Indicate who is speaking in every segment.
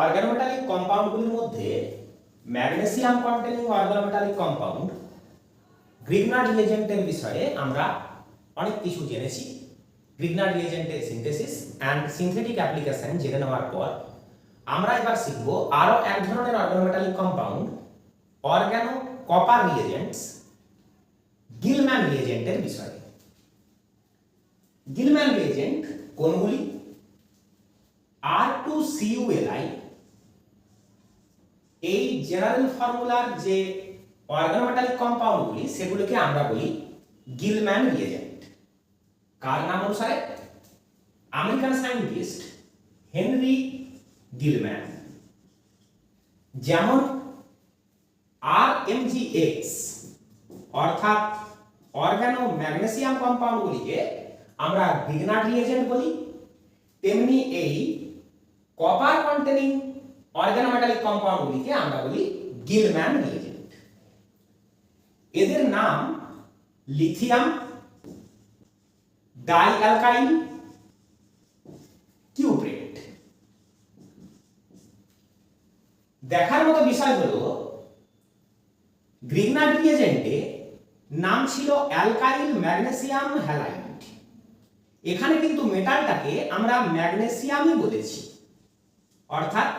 Speaker 1: Organometallic কম্পাউন্ডগুলির মধ্যে magnesium containing organometallic compound Grignard রিএজেন্টের বিষয়ে আমরা অনেক কিছু জেনেছি। গ্রিগনার রিএজেন্টের সিনথেসিস অ্যান্ড সিনথেটিক অ্যাপ্লিকেশন জেনে নেওয়ার পর আমরা এবার শিখব আরও এক ধরনের organometallic compound organo copper reagents Gilman রিএজেন্টের বিষয়ে। গিলম্যান রিএজেন্ট কোনগুলি? R2CuLi এই জেনারেল ফর্মুলার যে অর্গানোমেটালিক কম্পাউন্ডগুলি সেগুলোকে আমরা বলি গিলম্যান রিএজেন্ট। কার নাম অনুসারে? American scientist Henry Gilman. যেমন RMgX অর্থাৎ অর্গানো ম্যাগনেসিয়াম কম্পাউন্ডগুলিকে আমরা গ্রিগনার রিএজেন্ট বলি, তেমনি এই কপার কন্টেনিং অর্গানোমেটালিক কম্পাউন্ডগুলিকে আমরা বলি গিলম্যান রিএজেন্ট। এদের নাম লিথিয়াম, ডাইঅ্যালকাইল, কিউপ্রেট। দেখার মতো বিষয় হলো গ্রিগনার রিএজেন্টে নাম ছিল অ্যালকাইল ম্যাগনেসিয়াম হ্যালাইড। এখানে কিন্তু মেটালটাকে আমরা ম্যাগনেসিয়ামই বলেছি, অর্থাৎ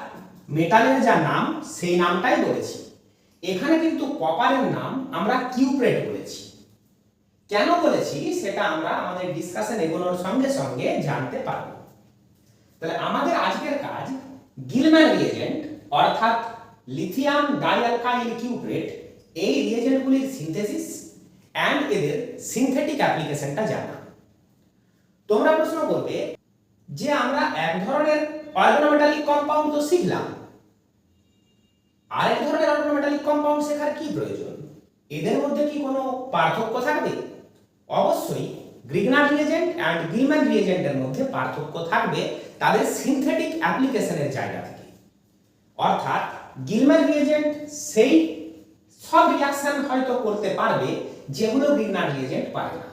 Speaker 1: মেটালের যা নাম সেই নামটাই বলেছি। এখানে কিন্তু কপারের নাম আমরা কিউপ্রেট বলেছি। কেন বলেছি সেটা আমরা আমাদের ডিসকাশন এগোনোর সঙ্গে সঙ্গে জানতে পারব। তাহলে আমাদের আজকের কাজ গিলম্যান রিএজেন্ট অর্থাৎ লিথিয়াম ডাইঅ্যালকাইল কিউপ্রেট এই রিএজেন্টগুলির সিনথেসিস অ্যান্ড এদের সিনথেটিক অ্যাপ্লিকেশনটা জানা। তোমরা প্রশ্ন করবে যে আমরা এক ধরনের অর্গানোমেটালিক কম্পাউন্ড তো শিখলাম, আরেক ধরনের অর্গানোমেটালিক কম্পাউন্ড শেখার কি প্রয়োজন? এদের মধ্যে কি কোনো পার্থক্য থাকবে? অবশ্যই গ্রিগনার রিএজেন্ট অ্যান্ড গিলম্যান রিএজেন্টের মধ্যে পার্থক্য থাকবে তাদের সিনথেটিক অ্যাপ্লিকেশনের জায়গা থেকে। অর্থাৎ গিলম্যান রিএজেন্ট সেই সব রিঅ্যাকশন হয়তো করতে পারবে যেগুলো গ্রিগনার রিএজেন্ট পারে না।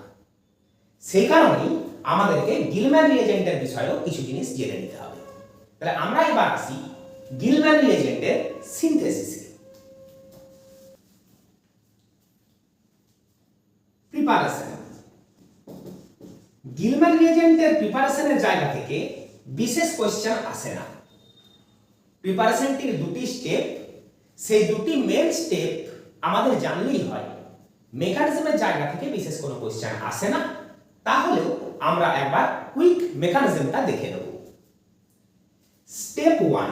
Speaker 1: সেই কারণেই আমাদেরকে গিলম্যান রিএজেন্টের বিষয়েও কিছু জিনিস জেনে নিতে হবে। তাহলে আমরা এবার আসি গিলম্যান রিএজেন্টের সিনথেসিসে। প্রিপারেশন। গিলম্যান রিএজেন্টের প্রিপারেশনের জায়গা থেকে বিশেষ কোশ্চেন আসে না। প্রিপারেশনটির দুটি স্টেপ, সেই দুটি মেন স্টেপ আমাদের জানলেই হয়। মেকানিজমের জায়গা থেকে বিশেষ কোনো কোশ্চেন আসে না। তাহলেও আমরা একবার কুইক মেকানিজমটা দেখে নেব। স্টেপ 1,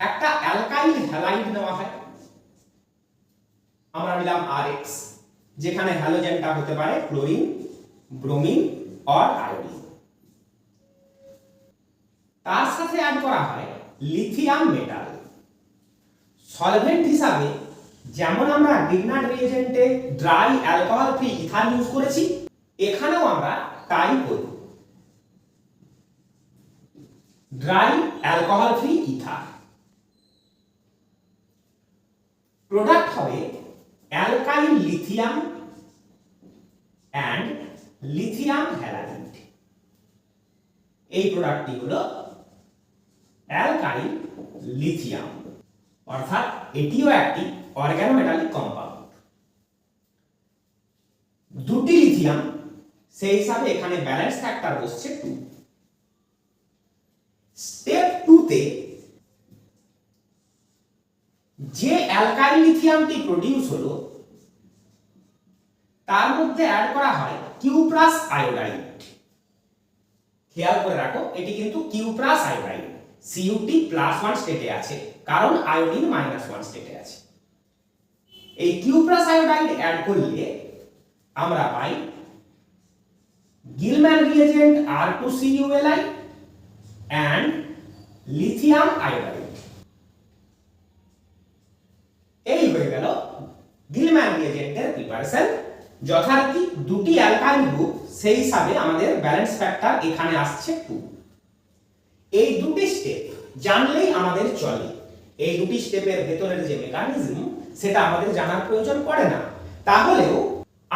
Speaker 1: একটা অ্যালকাইল হ্যালাইড নেওয়া হয়। আমরা নিলাম RX, যেখানে হ্যালোজেনটা হতে পারে ক্লোরিন, ব্রোমিন অর আয়োডিন। তার সাথে অ্যাড করা হয় লিথিয়াম মেটাল। সলভেন্ট হিসাবে যেমন আমরা গ্রিগনার রিএজেন্টে dry alcohol free ether use করেছি, এখানেও আমরা তাই করব, dry alcohol free ether. Product হবে alkyl lithium and lithium halide. এই প্রোডাক্টটি হলো অ্যালকাইল লিথিয়াম, অর্থাৎ এটিও একটি অর্গানোমেটালিক কম্পাউন্ড। দুটি লিথিয়াম, সেই হিসাবে এখানে ব্যালেন্স ফ্যাক্টর বসছে 2। স্টেপ 2 তে যে অ্যালকাইল লিথিয়ামটি প্রডিউস হলো তার মধ্যে অ্যাড করা হয় কিউপ্রাস আয়োডাইড। খেয়াল করে রাখো, এটি কিন্তু কিউপ্রাস আয়োডাইড, Cu+1 স্টেটে আছে, কারণ আয়োডিন -1 স্টেটে আছে। এই কিউপ্রাস আয়োডাইড অ্যাড করলে আমরা পাই Gilman reagent R2CuLi and lithium iodide. এই হয়ে গেল গিলম্যান রিএজেন্টের প্রিপারেশন। যথারীতি দুটি অ্যালকাইল গ্রুপ, সেই হিসাবে আমাদের ব্যালেন্স ফ্যাক্টর এখানে আসছে 2। এই দুটি স্টেপ জানলেই আমাদের চলে। এই দুটি স্টেপের ভেতরের যে মেকানিজম সেটা আমাদের জানার প্রয়োজন পড়ে না। তাহলেও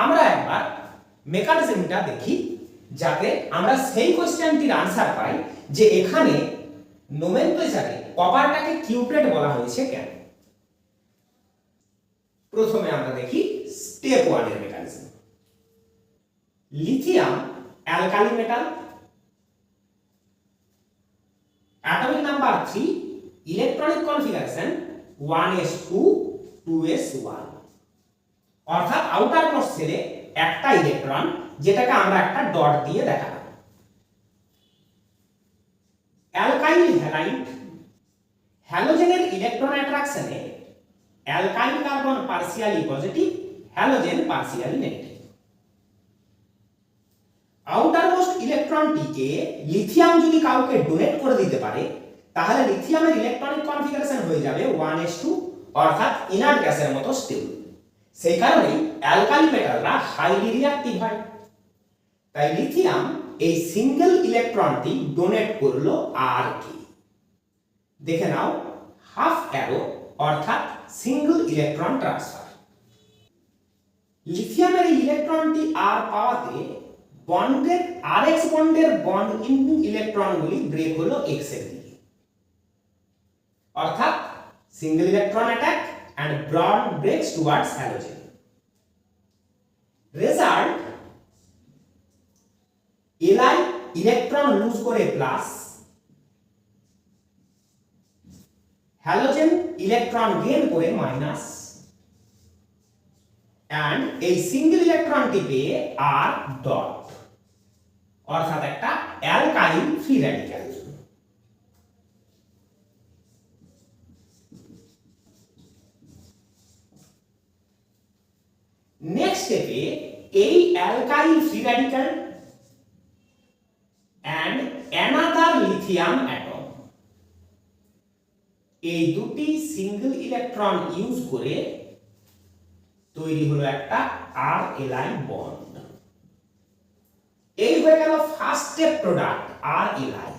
Speaker 1: আমরা একবার মেকানিজমটা দেখি, যাতে আমরা সেই কোশ্চেনটির আনসার পাই যে এখানে নোমেনক্লেচারে কপারটাকে কিউপ্রেট বলা হয়েছে কেন? প্রথমে আমরা দেখি স্টেপ 1 এর mechanism. Lithium alkali metal, atomic number 3, electronic configuration 1s2 2s1, অর্থাৎ আউটার মোস্ট সেলে একটা ইলেকট্রন, যেটাকে আমরা একটা ডট দিয়ে দেখালাম। অ্যালকাইল হ্যালাইড, হ্যালোজেনের ইলেকট্রন অ্যাট্রাকশনে alkyl carbon partially positive, halogen partially negative. Outer most ইলেকট্রনটিকে লিথিয়াম যদি কাউকে ডোনেট করে দিতে পারে, তাহলে লিথিয়ামের ইলেকট্রনিক কনফিগারেশন হয়ে যাবে 1s2, অর্থাৎ ইনার্ট গ্যাসের মতো স্টেবল। সেই কারণেই অ্যালকালি মেটালরা হাইলি রিঅ্যাক্টিভ হয়। তাই লিথিয়াম এই সিঙ্গেল ইলেকট্রনটি ডোনেট করলো আর কি? দেখে নাও, হাফ অ্যারো, অর্থাৎ সিঙ্গেল ইলেকট্রন ট্রান্সফার। লিথিয়ামের এই ইলেকট্রনটি আর পাওয়াতে বন্ডের আরএক্স বন্ডের বন্ড ইন্ডিং ইলেকট্রনগুলি ব্রেক হলো এক্স এর দিকে, অর্থাৎ single electron attack and bond breaks towards halogen. Result, Li electron lose করে প্লাস, হ্যালোজেন ইলেকট্রন গেইন করে মাইনাস, and এই সিঙ্গেল ইলেকট্রনটি পেয়ে আর ডট, অর্থাৎ একটা অ্যালকাইল ফ্রি র্যাডিক্যাল। নেক্সট স্টেপে এই alkyl free radical and another lithium atom, এই দুটি সিঙ্গেল ইলেকট্রন ইউজ করে তৈরি হলো একটা RLi বন্ড। এই হয়ে গেল ফার্স্ট স্টেপ প্রোডাক্ট RLi।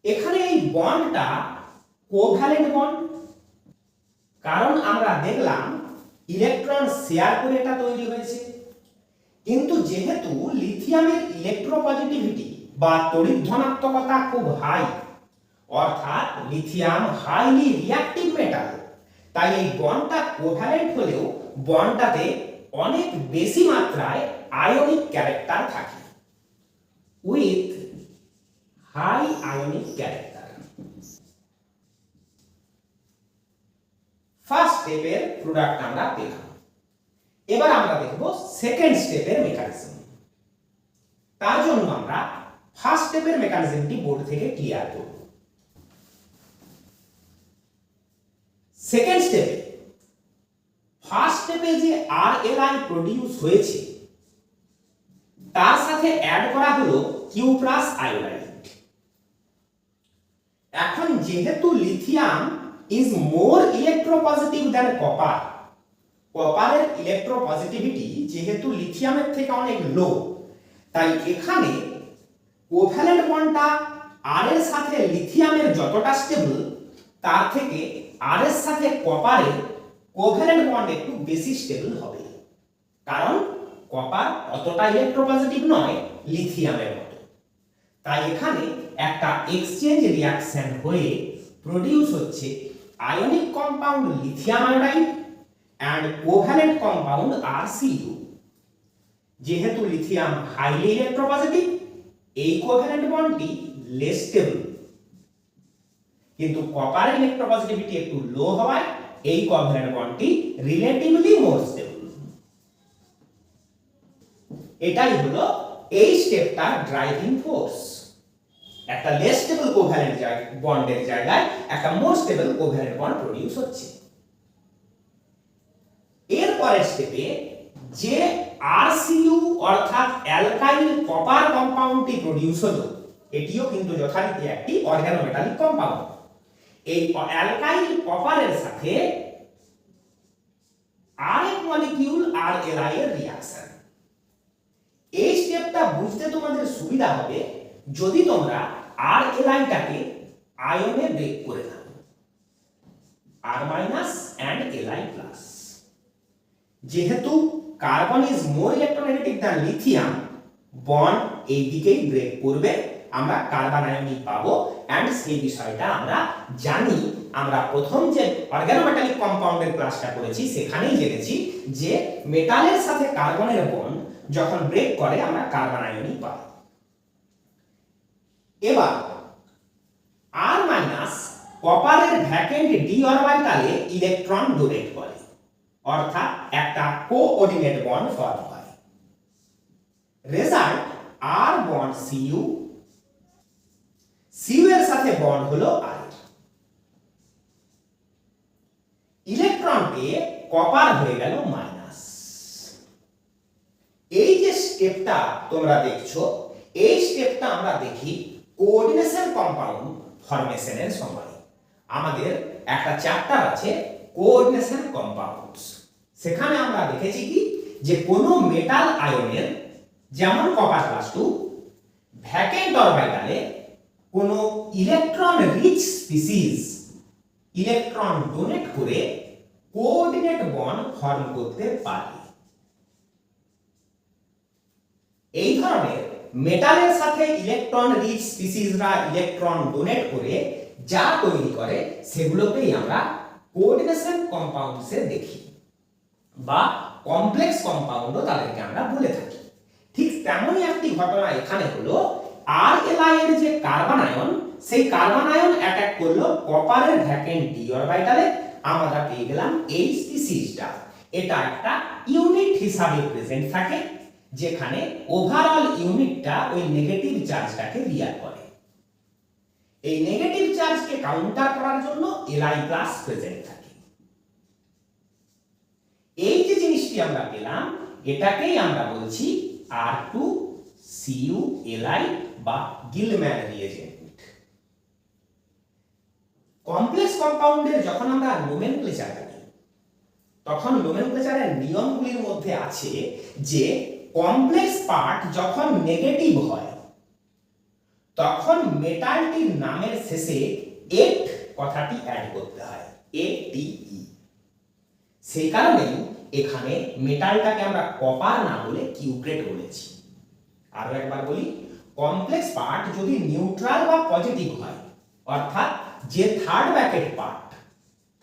Speaker 1: এখানে এই বন্ডটা কোভ্যালেন্ট বন্ড, কারণ আমরা দেখলাম ইলেকট্রন শেয়ার করে এটা তৈরি হয়েছে। কিন্তু যেহেতু লিথিয়ামের ইলেকট্রোপজিটিভিটি বা তড়িৎ ধনাত্মকতা খুব হাই, অর্থাৎ লিথিয়াম হাইলি রিঅ্যাক্টিভ মেটাল, তাই এই বন্ডটা কোভ্যালেন্ট হলেও বন্ডটাতে অনেক বেশি মাত্রায় আয়নিক ক্যারেক্টার থাকে, with high ionic character. First স্টেপের প্রোডাক্ট আমরা পেলাম। এবার আমরা দেখব সেকেন্ড স্টেপের মেকানিজম। তার জন্য আমরা ফার্স্ট স্টেপের মেকানিজমটি বোর্ড থেকে ক্লিয়ার করব। সেকেন্ড স্টেপে ফার্স্ট স্টেপে যে RLi প্রোডিউস হয়েছে তার সাথে অ্যাড করা হলো Q+ আয়োডাইড। এখন যেহেতু lithium is more electropositive than copper, কপারের ইলেকট্রোপজিটিভিটি যেহেতু লিথিয়ামের থেকে অনেক লো, তাই এখানে কোভ্যালেন্ট বন্ডটা আর এর সাথে লিথিয়ামের যতটা স্টেবল, তার থেকে আর এর সাথে কপারের কোভ্যালেন্ট বন্ড একটু বেশি স্টেবল হবে, কারণ কপার অতটা ইলেকট্রোপজিটিভ নয় লিথিয়ামের মতো। তাই এখানে একটা এক্সচেঞ্জ রিঅ্যাকশন হয়ে প্রোডিউস হচ্ছে ionic compound lithium iodide and covalent compound RCU। যেহেতু লিথিয়াম হাইলি ইলেকট্রোপজিটিভ, এই কোভ্যালেন্ট বন্ডটি লেস স্টেবল, কিন্তু কপার ইলেকট্রোপজিটিভিটি একটু লো হওয়ায় এই কোভ্যালেন্ট বন্ডটি রিলেটিভলি মোর স্টেবল। এটাই হলো এই স্টেপটার ড্রাইভিং ফোর্স। একটা লেস স্টেবল কোভ্যালেন্ট বন্ডের জায়গায় একটা মোর স্টেবল কোভ্যালেন্ট বন্ড প্রোডিউস হচ্ছে। এর পরের স্টেপে যে RCU অর্থাৎ অ্যালকাইল কপার কম্পাউন্ডটি প্রোডিউস হলো, এটিও কিন্তু যথারীতি একটি অর্গানোমেটালিক কম্পাউন্ড। এই অ্যালকাইল কপারের সাথে আরেক মলিকিউল RLi এর রিঅ্যাকশন। এই স্টেপটা বুঝতে তোমাদের সুবিধা হবে যদি তোমরা RLiটাকে আয়নে ব্রেক করে দাও, R- and Li+। যেহেতু carbon is more electronegative than lithium, bond এই দিকেই ব্রেক করবে, আমরা কার্বন আয়নিক পাবো। এন্ড সেই বিষয়টা আমরা জানি, আমরা প্রথম যে অর্গানোমেটালিক কম্পাউন্ডের ক্লাসটা করেছি সেখানেই জেনেছি যে মেটালের সাথে কার্বনের বন্ড যখন ব্রেক করে আমরা কার্বন আয়নিক পাবো। এবার আর মাইনাস কপারের ভ্যাকেন্ট ডি অরবিটালে ইলেকট্রন ডোনেট করে, অর্থাৎ একটা কোঅর্ডিনেট বন্ড ফর্ম হয়। রেজাল্ট আর বন্ড সিইউ, সিইউ এর সাথে বন্ড হলো আর। ইলেকট্রন পেয়ে কপার হয়ে গেল মাইনাস। এই যে স্টেপটা তোমরা দেখছো, এই স্টেপটা আমরা দেখি কোঅর্ডিনেশন কম্পাউন্ড ফরমেশনের সময়। আমাদের একটা চ্যাপ্টার আছে কোঅর্ডিনেশন কম্পাউন্ডস, সেখানে আমরা দেখেছি কি যে কোনো মেটাল আয়নের, যেমন কপার +2, ভ্যাকেন্ট অরবিটালে কোনো electron rich species electron donate করে কোঅর্ডিনেট বন্ড ফর্ম করতে পারে। এই ধরনের মেটালের সাথে ইলেকট্রন রিচ স্পিসিসরা ইলেকট্রন ডোনেট করে যা তৈরি করে সেগুলোকেই আমরা কোঅর্ডিনেশন কম্পাউন্ডসে দেখি, বা কমপ্লেক্স কম্পাউন্ডও তাদেরকে আমরা বলে থাকি। ঠিক তেমনই একটি ঘটনা এখানে হলো, Rli এর যে কার্বন আয়ন, সেই কার্বন আয়ন অ্যাটাক করলো কপারের ভ্যাকেন্ট ডি অরবিটালে, আমরা পেয়ে গেলাম এই স্পিসিসটা। এটা একটা ইউনিট হিসাবে প্রেজেন্ট থাকে, যেখানে ওভারঅল ইউনিটটা ওই নেগেটিভ চার্জটাকে রিয়াল করে। এই নেগেটিভ চার্জকে কাউন্টার করার জন্য Li+ প্রেজেন্ট থাকে। এই যে জিনিসটি আমরা পেলাম, এটাকেই আমরা বলছি R2CuLi বা গিলম্যান রিএজেন্ট। কমপ্লেক্স কম্পাউন্ডের যখন আমরা নোমেনক্লেচার করি, তখন নোমেনক্লেচারের নিয়মগুলির মধ্যে আছে যে কমপ্লেক্স পার্ট যখন নেগেটিভ হয় তখন মেটালটির নামের শেষে এট কথাটি অ্যাড করতে হয়, ATE। সেই কারণেই এখানে মেটালটাকে আমরা কপার না বলে কিউপ্রেট বলেছি। আরো একবার বলি, কমপ্লেক্স পার্ট যদি নিউট্রাল বা পজিটিভ হয়, অর্থাৎ যে থার্ড ব্র্যাকেট পার্ট,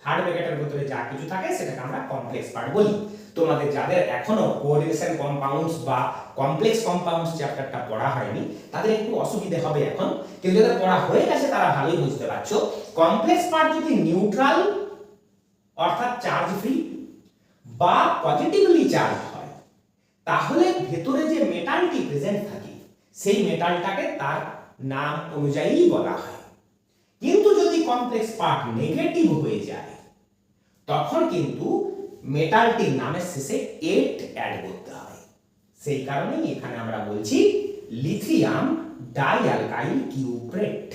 Speaker 1: থার্ড ব্র্যাকেটের ভিতরে যা কিছু থাকে সেটাকে আমরা কমপ্লেক্স পার্ট বলি। তোমাদের যাদের এখনো কোঅর্ডিনেশন কম্পাউন্ডস বা কমপ্লেক্স কম্পাউন্ডস চ্যাপ্টারটা পড়া হয়নি তাদের একটু অসুবিধা হবে এখন, কিন্তু যাদের পড়া হয়ে গেছে তারা ভালোই বুঝতে পারছো। কমপ্লেক্স পার্ট যদি নিউট্রাল অর্থাৎ চার্জ ফ্রি বা পজিটিভলি চার্জ হয়, তাহলে ভেতরে যে মেটালটি প্রেজেন্ট থাকে সেই মেটালটাকে তার নাম অনুযায়ী বলা হয়। কিন্তু যদি কমপ্লেক্স পার্ট নেগেটিভ হয়ে যায়, তখন কিন্তু মেটালটির নামের শেষে এট অ্যাড করতে হয়। সেই কারণেই এখানে আমরা বলছি লিথিয়াম ডাইঅ্যালকাইল কিউপ্রেট।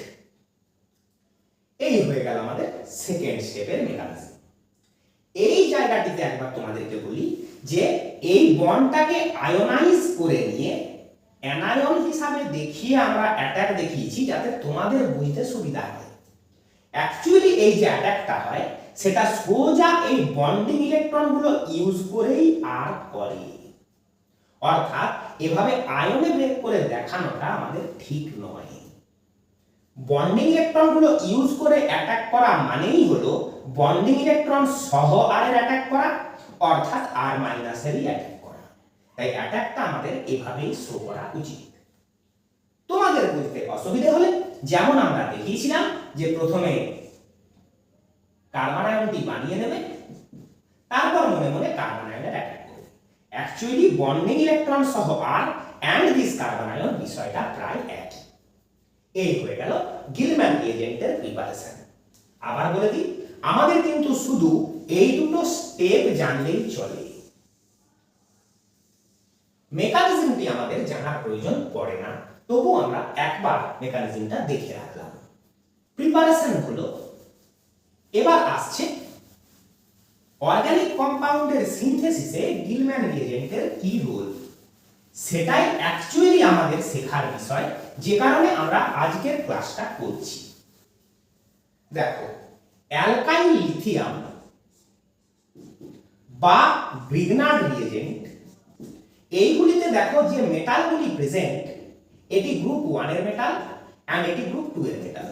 Speaker 1: এই হয়ে গেল আমাদের সেকেন্ড স্টেপের মেকানিজম। এই জায়গাটিতে একবার তোমাদেরকে বলি যে এই বন্ডটাকে আয়োনাইজ করে নিয়ে অ্যানায়ন হিসাবে দেখিয়ে আমরা অ্যাটাক দেখিয়েছি যাতে তোমাদের বুঝতে সুবিধা হয়। অ্যাকচুয়ালি এই যে অ্যাটাকটা হয় সেটা সোজা এই বন্ডিং ইলেকট্রনগুলো ইউজ করেই আর করে, অর্থাৎ এভাবে আয়নে ব্রেক করে দেখানোটা আমাদের ঠিক নয়। বন্ডিং ইলেকট্রনগুলো ইউজ করে অ্যাটাক করা মানেই হলো বন্ডিং ইলেকট্রন সহ আর এর অ্যাটাক করা, অর্থাৎ আর মাইনাসেরই অ্যাটাক করা। তাই অ্যাটাকটা আমাদের এভাবেই শো করা উচিত। তোমাদের বুঝতে অসুবিধা হলে যেমন আমরা দেখিয়েছিলাম যে প্রথমে কার্বন আয়নটি বানিয়ে নেবে, তারপর মনে মনে কার্বন আয়নের অ্যাটাক করবে। অ্যাকচুয়ালি বন্ডিং ইলেকট্রন সহ আর এন্ড দিস কার্বন আয়ন বিষয়টা প্রায় এক। এই হয়ে গেল গিলম্যান রিএজেন্টের প্রিপারেশন। আবার বলে দিই, আমাদের কিন্তু শুধু এই দুটো স্টেপ জানলেই চলে, মেকানিজমটি আমাদের জানার প্রয়োজন পড়ে না। তবু আমরা একবার মেকানিজমটা দেখে রাখলাম। প্রিপারেশন হলো, এবার আসছে অর্গানিক কম্পাউন্ডের সিনথেসিসে গিলম্যান রিএজেন্টের কি রোল, সেটাই অ্যাকচুয়ালি আমাদের শেখার বিষয়, যে কারণে আমরা আজকের ক্লাসটা করছি। দেখো, অ্যালকাইল লিথিয়াম বা গ্রিগনার্ড রিএজেন্ট, এইগুলিতে দেখো যে মেটালগুলি প্রেজেন্ট, এটি গ্রুপ 1 এর মেটাল এন্ড এটি গ্রুপ 2 এর মেটাল,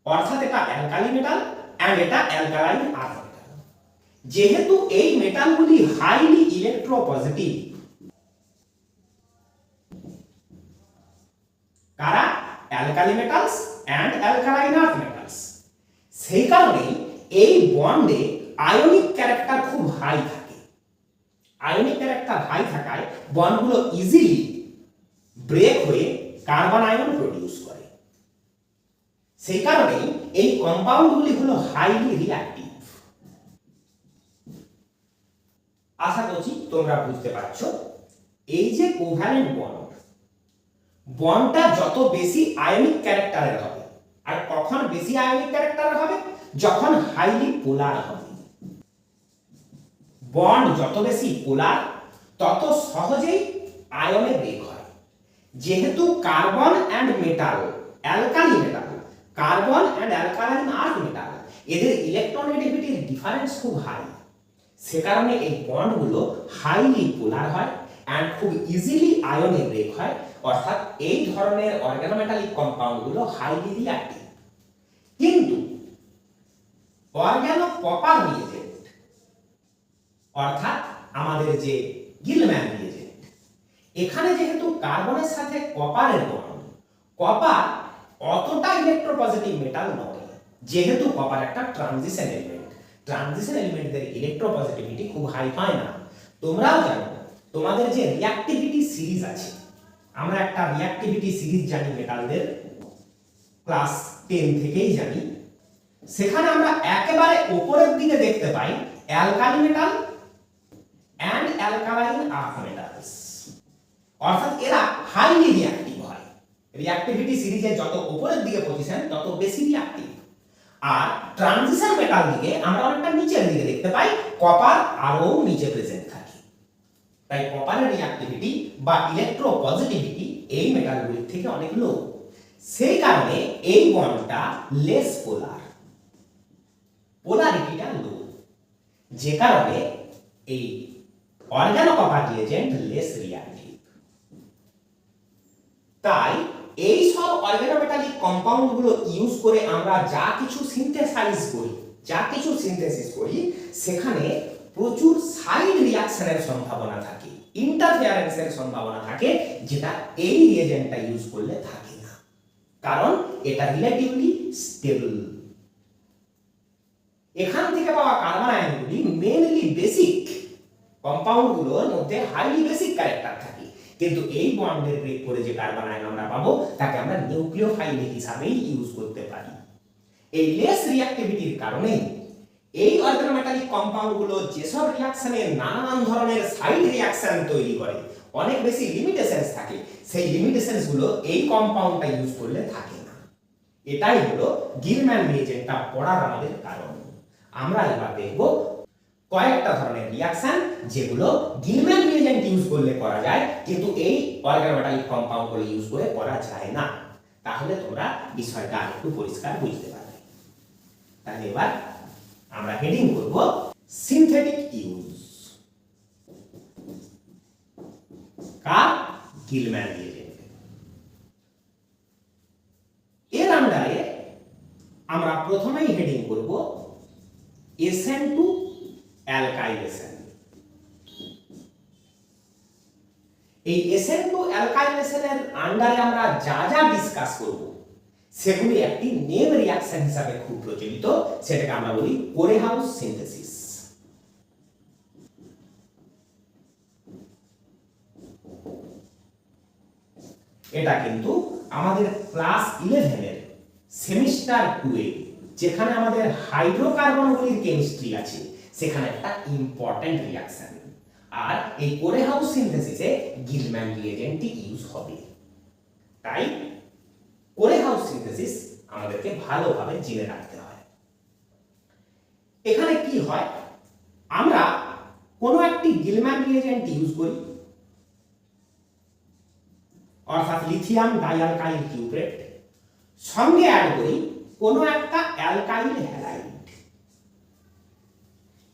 Speaker 1: অর্থাৎ এটা অ্যালকালি মেটাল এন্ড এটা অ্যালকালাইন আর্থ মেটাল। যেহেতু এই মেটালগুলি হাইলি ইলেকট্রোপজিটিভ, কারা? Alkali metals and alkaline earth metals. সেই কারণে এই বন্ডে আয়নিক ক্যারেক্টার খুব হাই থাকে। আয়নিক ক্যারেক্টার হাই থাকায় বন্ডগুলো ইজিলি ব্রেক হয়ে কার্বন আয়ন প্রডিউস করে। সেই কারণে এই কম্পাউন্ডগুলি হলো হাইলি রিঅ্যাক্টিভ। আশা করছি তোমরা বুঝতে পারছো। এই যে কোভ্যালেন্ট বন্ডটা যত বেশি আয়নিক ক্যারেক্টারের হবে, আর কখন বেশি আয়নিক ক্যারেক্টারের হবে? যখন হাইলি পোলার হবে। বন্ড যত বেশি পোলার তত সহজেই আয়নে ব্রেক হয়। যেহেতু carbon and metal alkali metal, carbon and alkaline earth metal, এদের ইলেকট্রোনেগেটিভিটির ডিফারেন্স খুব হাই। সে কারণে এই বন্ডগুলো হাইলি পোলার হয় এন্ড খুব ইজিলি আয়নে ব্রেক হয়। অর্থাৎ এই ধরনের অর্গানোমেটালিক কম্পাউন্ডগুলো হাইলি রিঅ্যাক্টিভ। কিন্তু অর্গানো কপার রিয়েজেন্ট, অর্থাৎ আমাদের যে গিলম্যান রিয়েজেন্ট, এখানে যেহেতু কার্বনের সাথে কপারের বন্ড, কপার অতটা ইলেকট্রোপজিটিভ মেটাল নয়। যেহেতু কপার একটা ট্রানজিশন এলিমেন্ট, ট্রানজিশন এলিমেন্টদের ইলেকট্রোপজিটিভিটি খুব হাই হয় না। তোমরাও জানো, তোমাদের যে রিঅ্যাক্টিভিটি সিরিজ আছে, আমরা একটা রিঅ্যাক্টিভিটি সিরিজ জানি মেটালদের, ক্লাস 10 থেকেই জানি। সেখানে আমরা একেবারে উপরের দিকে দেখতে পাই alkali metal and alkaline earth metals, অর্থাৎ এরা হাইলি রিঅ্যাক্টিভ হয়। রিঅ্যাক্টিভিটি সিরিজে যত উপরের দিকে পজিশন তত বেশি রিঅ্যাক্টিভ। আর ট্রানজিশন মেটাল দিকে আমরা অনেকটা নিচের দিকে দেখতে পাই, কপার আরো নিচে প্রেজেন্ট থাকে। তাই কপারের রিঅ্যাক্টিভিটি বা ইলেকট্রোপজিটিভিটি এই মেটালগুলির থেকে অনেক লো। সেই কারণে এই বন্ডটা লেস পোলার, পোলারিটিটা লো, যে কারণে এই organo copper reagent less reactive. তাই এই সব অর্গানোমেটালিক কম্পাউন্ডগুলো ইউজ করে আমরা যা কিছু সিনথেসিস করি, সেখানে প্রচুর সাইড রিঅ্যাকশনের সম্ভাবনা থাকে, ইন্টারফেয়ারেন্সের সম্ভাবনা থাকে, যেটা এই রিয়েজেন্টটা ইউজ করলে থাকে না, কারণ এটা রিলেটিভলি স্টেবল। এখান থেকে পাওয়া কার্বন আয়নগুলি মেইনলি বেসিক কম্পাউন্ডগুলোর মধ্যে হাইলি বেসিক ক্যারেক্টার থাকে, কিন্তু এই বন্ডের ব্রেক করে যে কার্বন আয়ন আমরা পাবো তাকে আমরা নিউক্লিওফাইলিক হিসাবেই ইউজ করতে পারি। এই লেস রিঅ্যাক্টিভিটির কারণে এই অর্গানোমেটালিক কম্পাউন্ডগুলো যেসব রিঅ্যাকশনে নানান ধরনের সাইড রিঅ্যাকশন তৈরি করে, অনেক বেশি লিমিটেশনস থাকে, সেই লিমিটেশনস গুলো এই কম্পাউন্ডটা ইউজ করলে থাকে না। এটাই হলো গিলম্যান রিয়েজেন্টটা পড়ার আমাদের কারণ। আমরা এবার দেখব কয়েকটা ধরনের রিঅ্যাকশন যেগুলো গিলম্যান রিয়েজেন্ট ইউজ করলে করা যায়, কিন্তু এই অর্গানোমেটালিক কম্পাউন্ডগুলো ইউজ করে করা যায় না। তাহলে তোমরা বিষয়টা একটু পরিষ্কার বুঝতে পারবে। তাহলে এবার আমরা হেডিং করব সিনথেটিক ইউজ। কার? Gilman reagent. এর আন্ডারে আমরা প্রথমেই হেডিং করব এসএন টু অ্যালকাইলেশন। এই এসএন টু অ্যালকাইলেশনের আন্ডারে আমরা যা যা ডিসকাস করব সেগুলি একটি নেম রিঅ্যাকশন হিসাবে খুব প্রচলিত, সেটাকে আমরা বলি কোরেহাউস সিনথেসিস। এটা কিন্তু আমাদের ক্লাস 11 এর সেমিস্টার 2 এ যেখানে আমাদের হাইড্রোকার্বনগুলির কেমিস্ট্রি আছে, সেখানে একটা ইম্পর্টেন্ট রিঅ্যাকশন। আর এই কোরেহাউস সিনথেসিসে গিলম্যান রিয়েজেন্টটি ইউজ হবে। তাই কোরেহাউস সিনথেসিস আমাদেরকে ভালোভাবে জেনে রাখতে হয়। এখানে কি হয়, আমরা কোনো একটি গিলম্যান রিয়েজেন্ট ইউজ করি, অর্থাৎ লিথিয়াম ডাইঅ্যালকাইল কিউপ্রেট, সঙ্গে অ্যাড করি কোনো একটা অ্যালকাইল হ্যালাইড।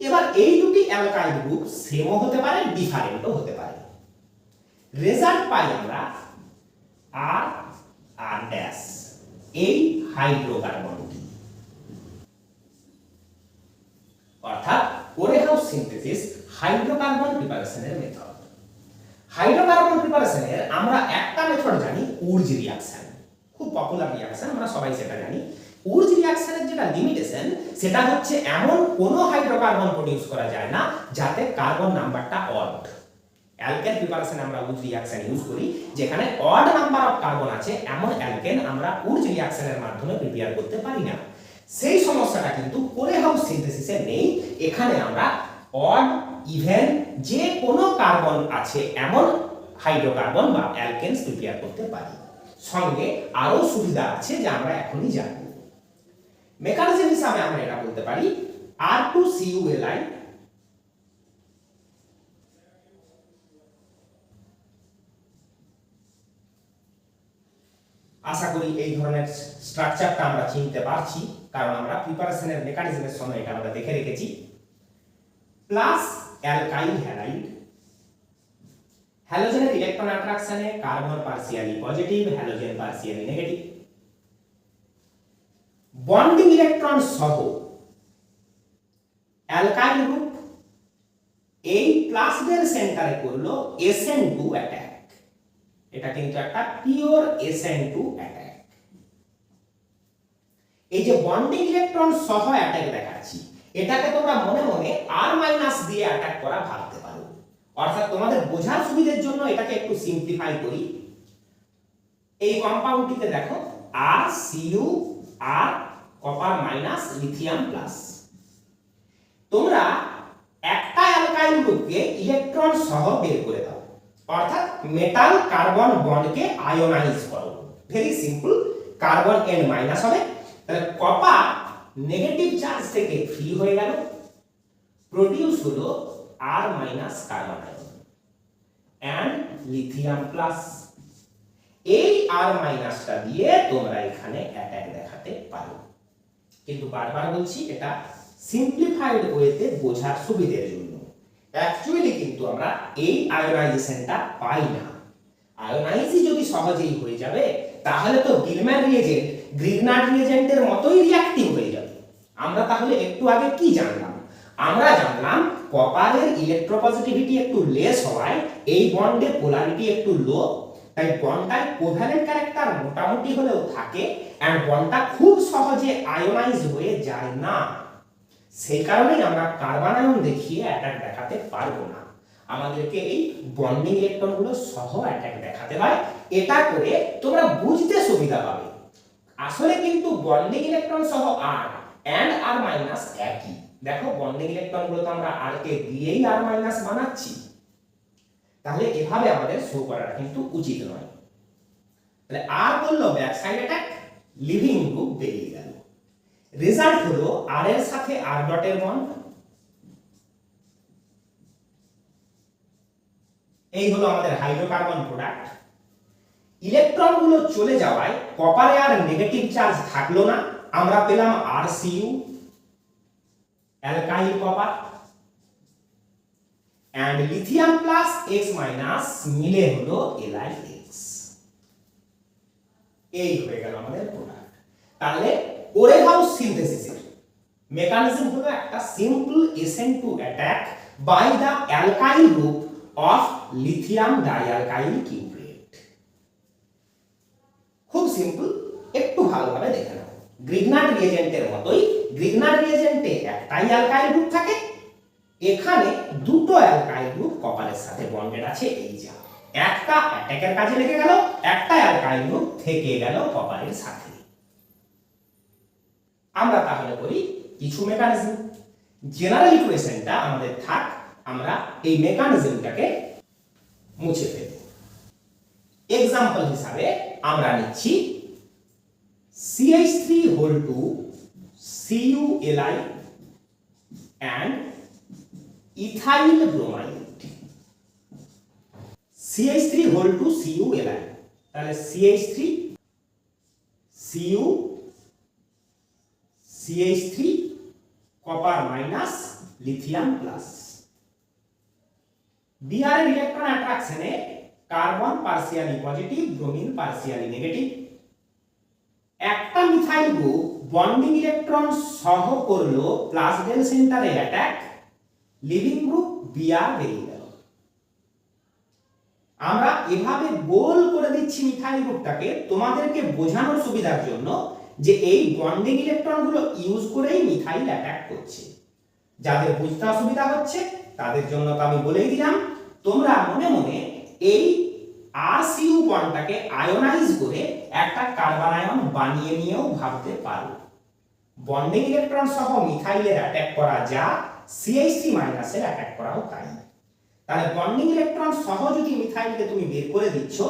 Speaker 1: এবার এই দুটি অ্যালকাইল গ্রুপ সেমও হতে পারে, ডিফারেন্টও হতে পারে। রেজাল্ট পাই আমরা আর আর ড্যাশ, এই হাইড্রোকার্বনটি। অর্থাৎ কোরেহাউস সিনথেসিস হাইড্রোকার্বন প্রিপারেশনের মেথড। হাইড্রোকার্বন প্রিপারেশনের আমরা একটা মেথড জানি, উর্জ রিঅ্যাকশন, খুব পপুলার রিঅ্যাকশন, আমরা সবাই সেটা জানি। উর্জ রিঅ্যাকশনের যেটা লিমিটেশন, সেটা হচ্ছে এমন কোনো হাইড্রোকার্বন প্রডিউস করা যায় না যাতে কার্বন নাম্বারটা অড। অ্যালকেন প্রিপারেশনে আমরা উর্জ রিঅ্যাকশন ইউজ করি, যেখানে অড নাম্বার অফ কার্বন আছে এমন অ্যালকেন আমরা উর্জ রিঅ্যাকশনের মাধ্যমে প্রিপেয়ার করতে পারি না। সেই সমস্যাটা কিন্তু কোরেহাউস সিনথেসিসে নেই। এখানে আমরা অড, ইভেন যে কোনো কার্বন আছে এমন হাইড্রোকার্বন বা অ্যালকেনস প্রিপেয়ার করতে পারি। সঙ্গে আরো সুবিধা আছে যা আমরা এখনই জানব। মেকানিজম হিসাবে আমরা এটা বলতে পারি R2CuLi আশা করি এই ধরনের স্ট্রাকচারটা আমরা চিনতে পারছি, কারণ আমরা প্রিপারেশনের মেকানিজমের সময় এটা আমরা দেখে রেখেছি। প্লাস অ্যালকাইল হ্যালাইড, হ্যালোজেনের ইলেকট্রন অ্যাট্রাকশনে carbon partially positive, halogen partially negative. Bonding electron সহ অ্যালকাইল গ্রুপ এই প্লাসদের সেন্টারে করলো SN2 অ্যাটাক। এটা কিন্তু একটা পিওর SN2 অ্যাটাক। এই যে বন্ডিং ইলেকট্রন সহ অ্যাটাক দেখাচ্ছি, এটাকে তোমরা মনে মনে R- দিয়ে অ্যাটাক করা ভাবতে পারো। অর্থাৎ তোমাদের বোঝার সুবিধার জন্য এটাকে একটু সিম্পলিফাই করি। এই কম্পাউন্ডটিতে দেখো RCu আর কপার মাইনাস লিথিয়াম প্লাস। তোমরা একটা অ্যালকাইল গ্রুপকে ইলেকট্রন সহ বের করে দাও, অর্থাৎ মেটাল কার্বন বন্ডকে আয়োনাইজ করো। Very simple, carbon N minus হবে, তাহলে কপার নেগেটিভ চার্জ থেকে ফ্রি হয়ে গেল, প্রোডিউস হলো R minus carbon ion and lithium plus. এই R মাইনাসটা দিয়ে তোমরা এখানে অ্যাটাক দেখাতে পারো, কিন্তু বারবার বলছি এটা সিম্পলিফাইড ওয়েতে বোঝার সুবিধার জন্য। অ্যাকচুয়ালি কিন্তু আমরা এই আয়োনাইজেশনটা পাই না। আয়োনাইজই যদি সহজেই হয়ে যাবে তাহলে তো গিলম্যান রিয়েজেন্ট গ্রিগনার্ড রিয়েজেন্টের মতোই রিঅ্যাক্টিভ হয়ে যাবে। আমরা তাহলে একটু আগে কি জানলাম? আমরা জানলাম কপারের ইলেকট্রোপজিটিভিটি একটু লেস হওয়ায় এই বন্ডের পোলারিটি একটু লো, তাই বন্ডটার কোভ্যালেন্ট ক্যারেক্টার মোটামুটি হলেও থাকে এন্ড বন্ডটা খুব সহজে আয়োনাইজ হয়ে যায় না। সেই কারণেই আমরা কার্বন আয়ন দেখিয়ে অ্যাটাক দেখাতে পারবো না। আমাদেরকে এই বন্ডিং ইলেকট্রনগুলো সহ অ্যাটাক দেখাতে হয়। এটা করে তোমরা বুঝতে সুবিধা পাবে। আসলে কিন্তু বন্ডিং ইলেকট্রন সহ R এন্ড R মাইনাস একই। দেখো বন্ডিং ইলেকট্রনগুলো তো আমরা R কে দিয়েই R মাইনাস বানাচ্ছি, তাহলে এভাবে আমাদের শো করাটা কিন্তু উচিত নয়। তাহলে R বললো back side attack, leaving group বেরিয়ে গেল। রেজাল্ট হলো R এর সাথে R ডটের বন্ড, এই হলো আমাদের হাইড্রোকার্বন প্রোডাক্ট। ইলেকট্রনগুলো চলে যাওয়ায় কপারে আর নেগেটিভ চার্জ থাকলো না, আমরা পেলাম RCu alkyl copper and lithium plus X minus মিলে হলো LiX। এই হয়ে গেল আমাদের প্রোডাক্ট। তাহলে কোরেহাউস সিনথেসিসের মেকানিজম হলো একটা simple SN2 attack by the alkyl group of lithium dialkyl cuprate. খুব সিম্পল, একটু ভালোভাবে দেখে নাও। গ্রিগনার্ড রিয়েজেন্টের মতোই গ্রিগনার্ড রিয়েজেন্টে একটাই অ্যালকাইল গ্রুপ থাকে, এখানে দুটো অ্যালকাইল গ্রুপ কপারের সাথে বন্ডেড আছে। এই যা একটা অ্যাটাকের কাজে লেগে গেল, একটা অ্যালকাইল গ্রুপ থেকে গেল কপারের সাথে। আমরা তাহলে বলি কিছু মেকানিজম। জেনারেল ইকুয়েশনটা আমাদের থাক, আমরা এই মেকানিজমটাকে মুছে ফেলব। এক্সাম্পল হিসাবে আমরা নিচ্ছি CH3 CuLi and ethyl bromide। CH3 CuLi, তাহলে CH3 Cu CH3 copper minus lithium plus. Br এর ইলেকট্রন অ্যাট্রাকশনে carbon partially positive, bromine partially negative. একটা মিথাইল গ্রুপ বন্ডিং ইলেকট্রন সহ করলো প্লাস ডেল সেন্টারে অ্যাটাক, লিভিং গ্রুপ বিআর বেরিয়ে গেল। আমরা এভাবে গোল করে দিচ্ছি মিথাইল গ্রুপটাকে তোমাদেরকে বোঝানোর সুবিধার জন্য যে এই বন্ডিং ইলেকট্রনগুলো ইউজ করেই মিথাইল অ্যাটাক করছে। যাদের বুঝতে অসুবিধা হচ্ছে তাদের জন্য তো আমি বলেই দিলাম, তোমরা মনে মনে এই RCU বন্ডটাকে আয়োনাইজ করে একটা কার্বন আয়ন বানিয়ে নিয়েও ভাবতে পারো। বন্ডিং ইলেকট্রন সহ মিথাইলের অ্যাটাক করা যা CH3 মাইনাসের অ্যাটাক করাও তাই। তাহলে বন্ডিং ইলেকট্রন সহ যদি মিথাইলকে তুমি বের করে দিচ্ছ,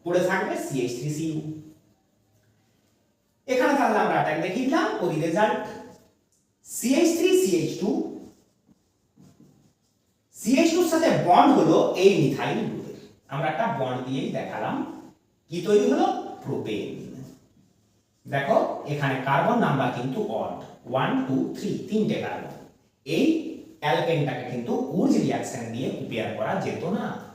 Speaker 1: পড়ে থাকবে CH3Cu। এখানে তাহলে আমরা অ্যাটাক দেখিয়ে দিলাম, ওই রেজাল্ট CH3CH2, CH2 এর সাথে বন্ড হলো এই মিথাইল গ্রুপের, আমরা একটা বন্ড দিয়েই দেখালাম। কি তৈরি হলো? প্রোপেন। দেখো এখানে কার্বন নাম্বার কিন্তু অড, 1 2 3, তিনটে কার্বন। এই অ্যালকেনটাকে কিন্তু উর্জ রিঅ্যাকশন দিয়ে প্রিপেয়ার করা যেত না।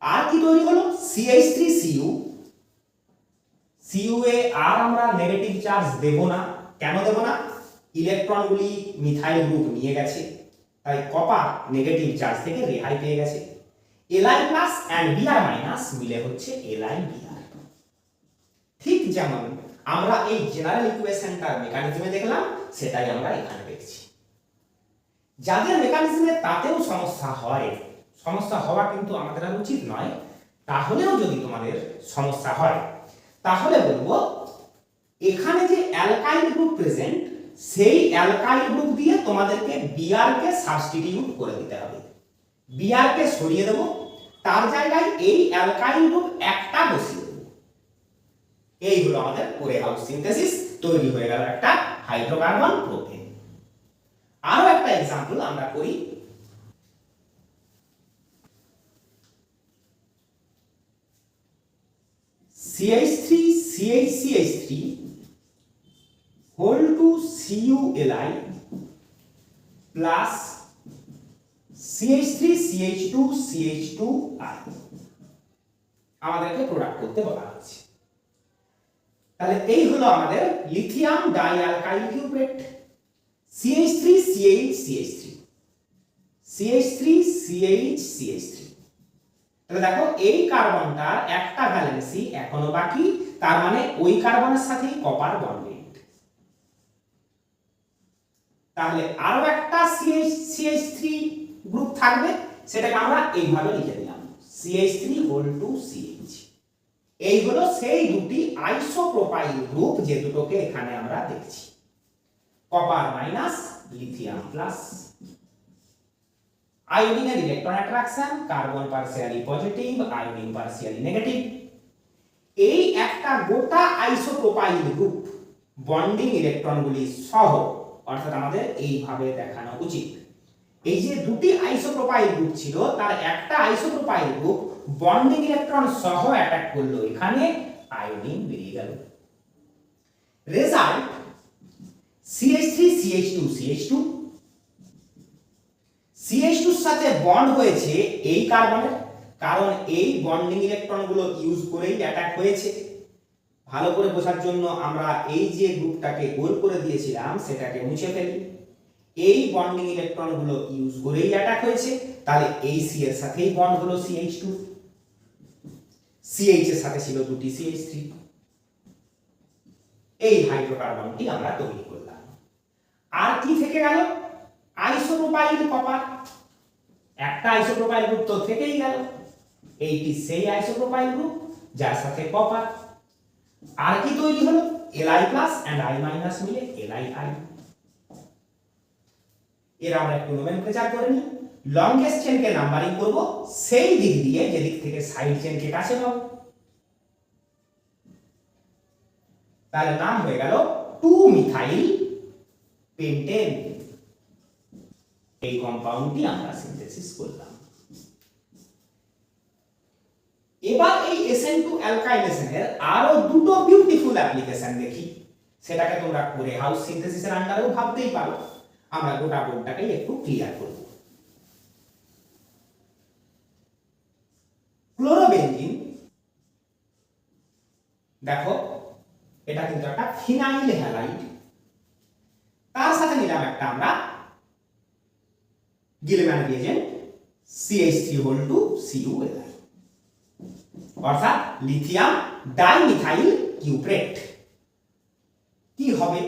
Speaker 1: আর কি তৈরি হলো? CH3Cu। Cu এ আর আমরা নেগেটিভ চার্জ দেব না। কেন দেব না? ইলেকট্রনগুলি মিথাইল গ্রুপ নিয়ে গেছে, তাই কপার নেগেটিভ চার্জ থেকে রেহাই পেয়ে গেছে। Li+ and Br- মিলে হচ্ছে LiBr। ঠিক যেমন আমরা এই জেনারেল ইকুয়েশনটার মেকানিজমে দেখলাম, সেটাই আমরা এখানে দেখছি। যাদের মেকানিজমে তাতেও সমস্যা হয়, সমস্যা হওয়া কিন্তু আমাদের আর উচিত নয়, তাহলেও যদি তোমাদের সমস্যা হয় তাহলে বলবো এখানে যে অ্যালকাইল গ্রুপ প্রেজেন্ট, সেই অ্যালকাইল গ্রুপ দিয়ে তোমাদেরকে Br কে সাবস্টিটিউট করে দিতে হবে। Br কে সরিয়ে দেব, তার জায়গায় এই অ্যালকাইল গ্রুপ একটা বসিয়ে দেব। এই হলো আমাদের কোরেহাউস সিনথেসিস, তৈরি হয়ে গেল একটা হাইড্রোকার্বন প্রোপেন। আরো একটা एग्जांपल আমরা করি। CH3CHCH3 whole to CuLi plus CH3CH2CH2i আমাদেরকে প্রোডাক্ট করতে বলা হচ্ছে। তাহলে এই হলো আমাদের লিথিয়াম ডাইঅ্যালকাইল কিউপ্রেট, CH3CHCH3 CH3CHCH3। তাহলে দেখো এই কার্বনটার একটা ভ্যালেন্সি এখনো বাকি, তার মানে ওই কার্বনের সাথেই কপার বন্ডেড। তাহলে আরো একটা CH3 গ্রুপ থাকবে, সেটাকে আমরা এইভাবে লিখে দিলাম CH3 whole to CH। এই হলো সেই দুটি আইসোপ্রোপাইল গ্রুপ যে দুটোকে এখানে আমরা দেখছি, কপার মাইনাস লিথিয়াম প্লাস। আয়োডিনের electron attraction, carbon partially positive, iodine partially negative. এই একটা গোটা আইসোপ্রোপাইল গ্রুপ বন্ডিং ইলেকট্রনগুলি সহ, অর্থাৎ আমাদের এইভাবে দেখানো উচিত। এই যে দুটি আইসোপ্রোপাইল গ্রুপ ছিল, তার একটা আইসোপ্রোপাইল গ্রুপ বন্ডিং ইলেকট্রন সহ অ্যাটাক করলো, এখানে আয়োডিন বেরিয়ে গেল। Result CH3CH2CH2। CH2 এর সাথে বন্ড হয়েছে এই কার্বনের, কারণ এই বন্ডিং ইলেকট্রনগুলো ইউজ করেই অ্যাটাক হয়েছে। ভালো করে বোঝার জন্য আমরা এই যে গ্রুপটাকে গোল করে দিয়েছিলাম সেটাকে মুছে ফেলি। এই বন্ডিং ইলেকট্রনগুলো ইউজ করেই অ্যাটাক হয়েছে, তাহলে এই C এর সাথেই বন্ড হলো CH2, CH এর সাথে ছিল দুটি CH3। এই হাইড্রোকার্বনটি আমরা তৈরি করলাম। আর কি থেকে গেল? আইসোপ্রোপাইল কপার, একটা আইসোপ্রোপাইল গ্রুপ তো থেকেই গেল। এইটি সেই আইসোপ্রোপাইল গ্রুপ যার সাথে কপার। আর কি তৈরি হলো? Li+ and I- মিলে LiI। এর আমরা একটু নোমেনক্লেচার করে নিই। লংগেস্ট চেনকে নাম্বারিং করব সেই দিক দিয়ে যেদিক থেকে সাইড চেনকে কাছে পাবো। তাহলে নাম হয়ে গেল 2-মিথাইল পেন্টেন। এই কম্পাউন্ডটি আমরা সিনথেসিস করলাম। এবার এই SN2 অ্যালকাইলেশনের আরো দুটো বিউটিফুল অ্যাপ্লিকেশন দেখি, সেটাকে তোমরা কোরেহাউস সিনথেসিসের আন্ডারেও ভাবতেই পারো। আমরা গোটা বোর্ডটাকে একটু ক্লিয়ার করব। দেখো এটা কিন্তু একটা ফিনাইল হ্যালাইড, তার সাথে নিলাম একটা আমরা গিলম্যান রিয়েজেন্ট CH3(Cu) অর্থাৎ লিথিয়াম ডাইমিথাইল কিউপ্রেট। কি হবে?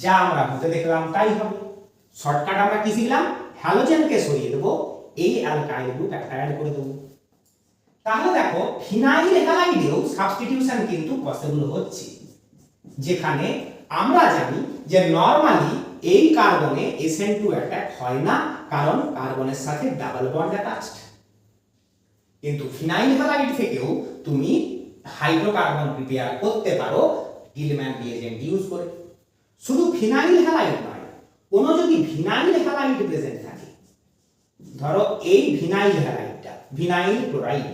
Speaker 1: যা আমরা হতে দেখলাম তাই হবে। শর্টকাট আমরা কি শিখলাম? হ্যালোজেনকে সরিয়ে দেবো, এই অ্যালকাইল গ্রুপ একটা অ্যাড করে দেবো। তাহলে দেখো ফিনাইল হ্যালাইডেও সাবস্টিটিউশন কিন্তু পসিবল হচ্ছে, যেখানে আমরা জানি যে নরমালি এই কার্বনে SN2 অ্যাটাক হয় না, কারণ কার্বনের সাথে ডাবল বন্ড অ্যাটাচড। কিন্তু ফিনাইল হ্যালাইড থেকেও তুমি হাইড্রোকার্বন প্রিপেয়ার করতে পারো গিলম্যান রিয়েজেন্ট ইউজ করে। শুধু ফিনাইল হ্যালাইড নয়, কোনো যদি ভিনাইল হ্যালাইড প্রেজেন্ট থাকে, ধরো এই ভিনাইল হ্যালাইডটা ভিনাইল ক্লোরাইড,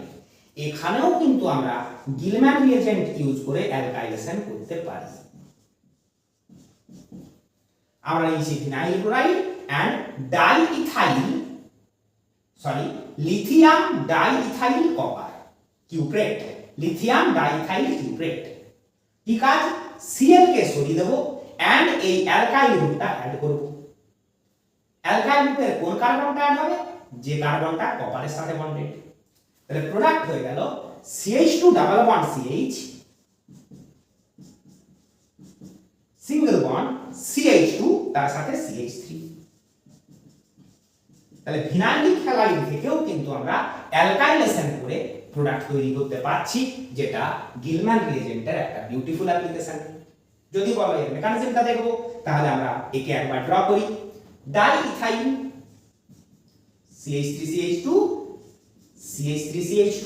Speaker 1: এখানেও কিন্তু আমরা গিলম্যান রিয়েজেন্ট ইউজ করে অ্যালকাইলেশন করতে পারি। আমরা নিয়েছি vinyl chloride and lithium diethyl copper cuprate, lithium diethyl cuprate. কি কাজ? Cl কে সরিয়ে দেব এন্ড এই অ্যালকাইল গ্রুপটা অ্যাড করব। অ্যালকাইল গ্রুপের কোন কার্বনটা অ্যাড হবে? যে কার্বনটা কপারের সাথে বন্ডেড। তাহলে প্রোডাক্ট হয়ে গেল CH2 double bond CH, single bond CH2 তার সাথে CH3। তাহলে ভিনাইলিক হ্যালাইড থেকেও কিন্তু আমরা অ্যালকাইলেশন করে প্রোডাক্ট তৈরি করতে পারছি, যেটা গিলম্যান রিয়েজেন্টের একটা বিউটিফুল অ্যাপ্লিকেশন। যদি বলো এর মেকানিজমটা দেখবো, তাহলে আমরা একে একবার ড্র করি। ডাইইথাইল CH3CH2 CH3CH2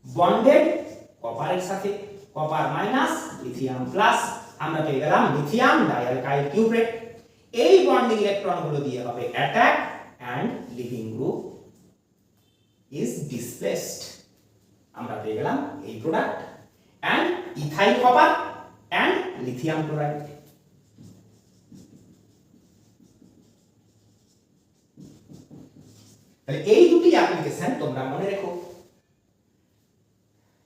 Speaker 1: বন্ডেড কপারের সাথে, কপার মাইনাস লিথিয়াম প্লাস, আমরা পেয়ে গেলাম লিথিয়াম ডাইঅ্যালকাইল কিউপ্রেট। এই বন্ডিং ইলেকট্রনগুলো দিয়ে হবে attack and leaving group is displaced। আমরা পেয়ে গেলাম এই product and ethyl copper and lithium chloride. তাহলে এই দুটি অ্যাপ্লিকেশন তোমরা মনে রেখো।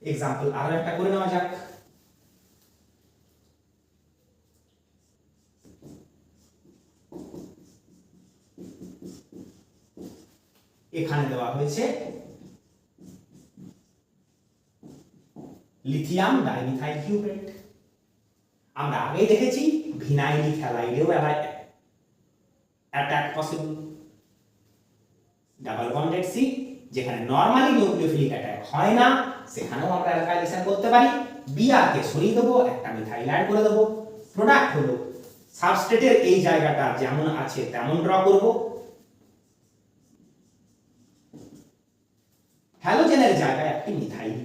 Speaker 1: এক্সাম্পল আরো একটা করে নেওয়া যাক। এখানে দেওয়া হয়েছে লিথিয়াম ডাইমিথাইল কিউপ্রেট। আমরা আগে দেখেছি ভিনাইলিক হ্যালাইডেও attack possible. Double bonded C, যেখানে নরমালি নিউক্লিওফিলিক অ্যাটাক হয় না, সেখানেও আমরা অ্যালকাইলেশন করতে পারি। বিআর কে সরিয়ে দেবো, একটা মিথাইল অ্যাড করে দেবো। প্রোডাক্ট হলো সাবস্ট্রেটের এই জায়গাটা যেমন আছে তেমন ড্র করব। হ্যালোজেনের জায়গায় একটি মিথাইল।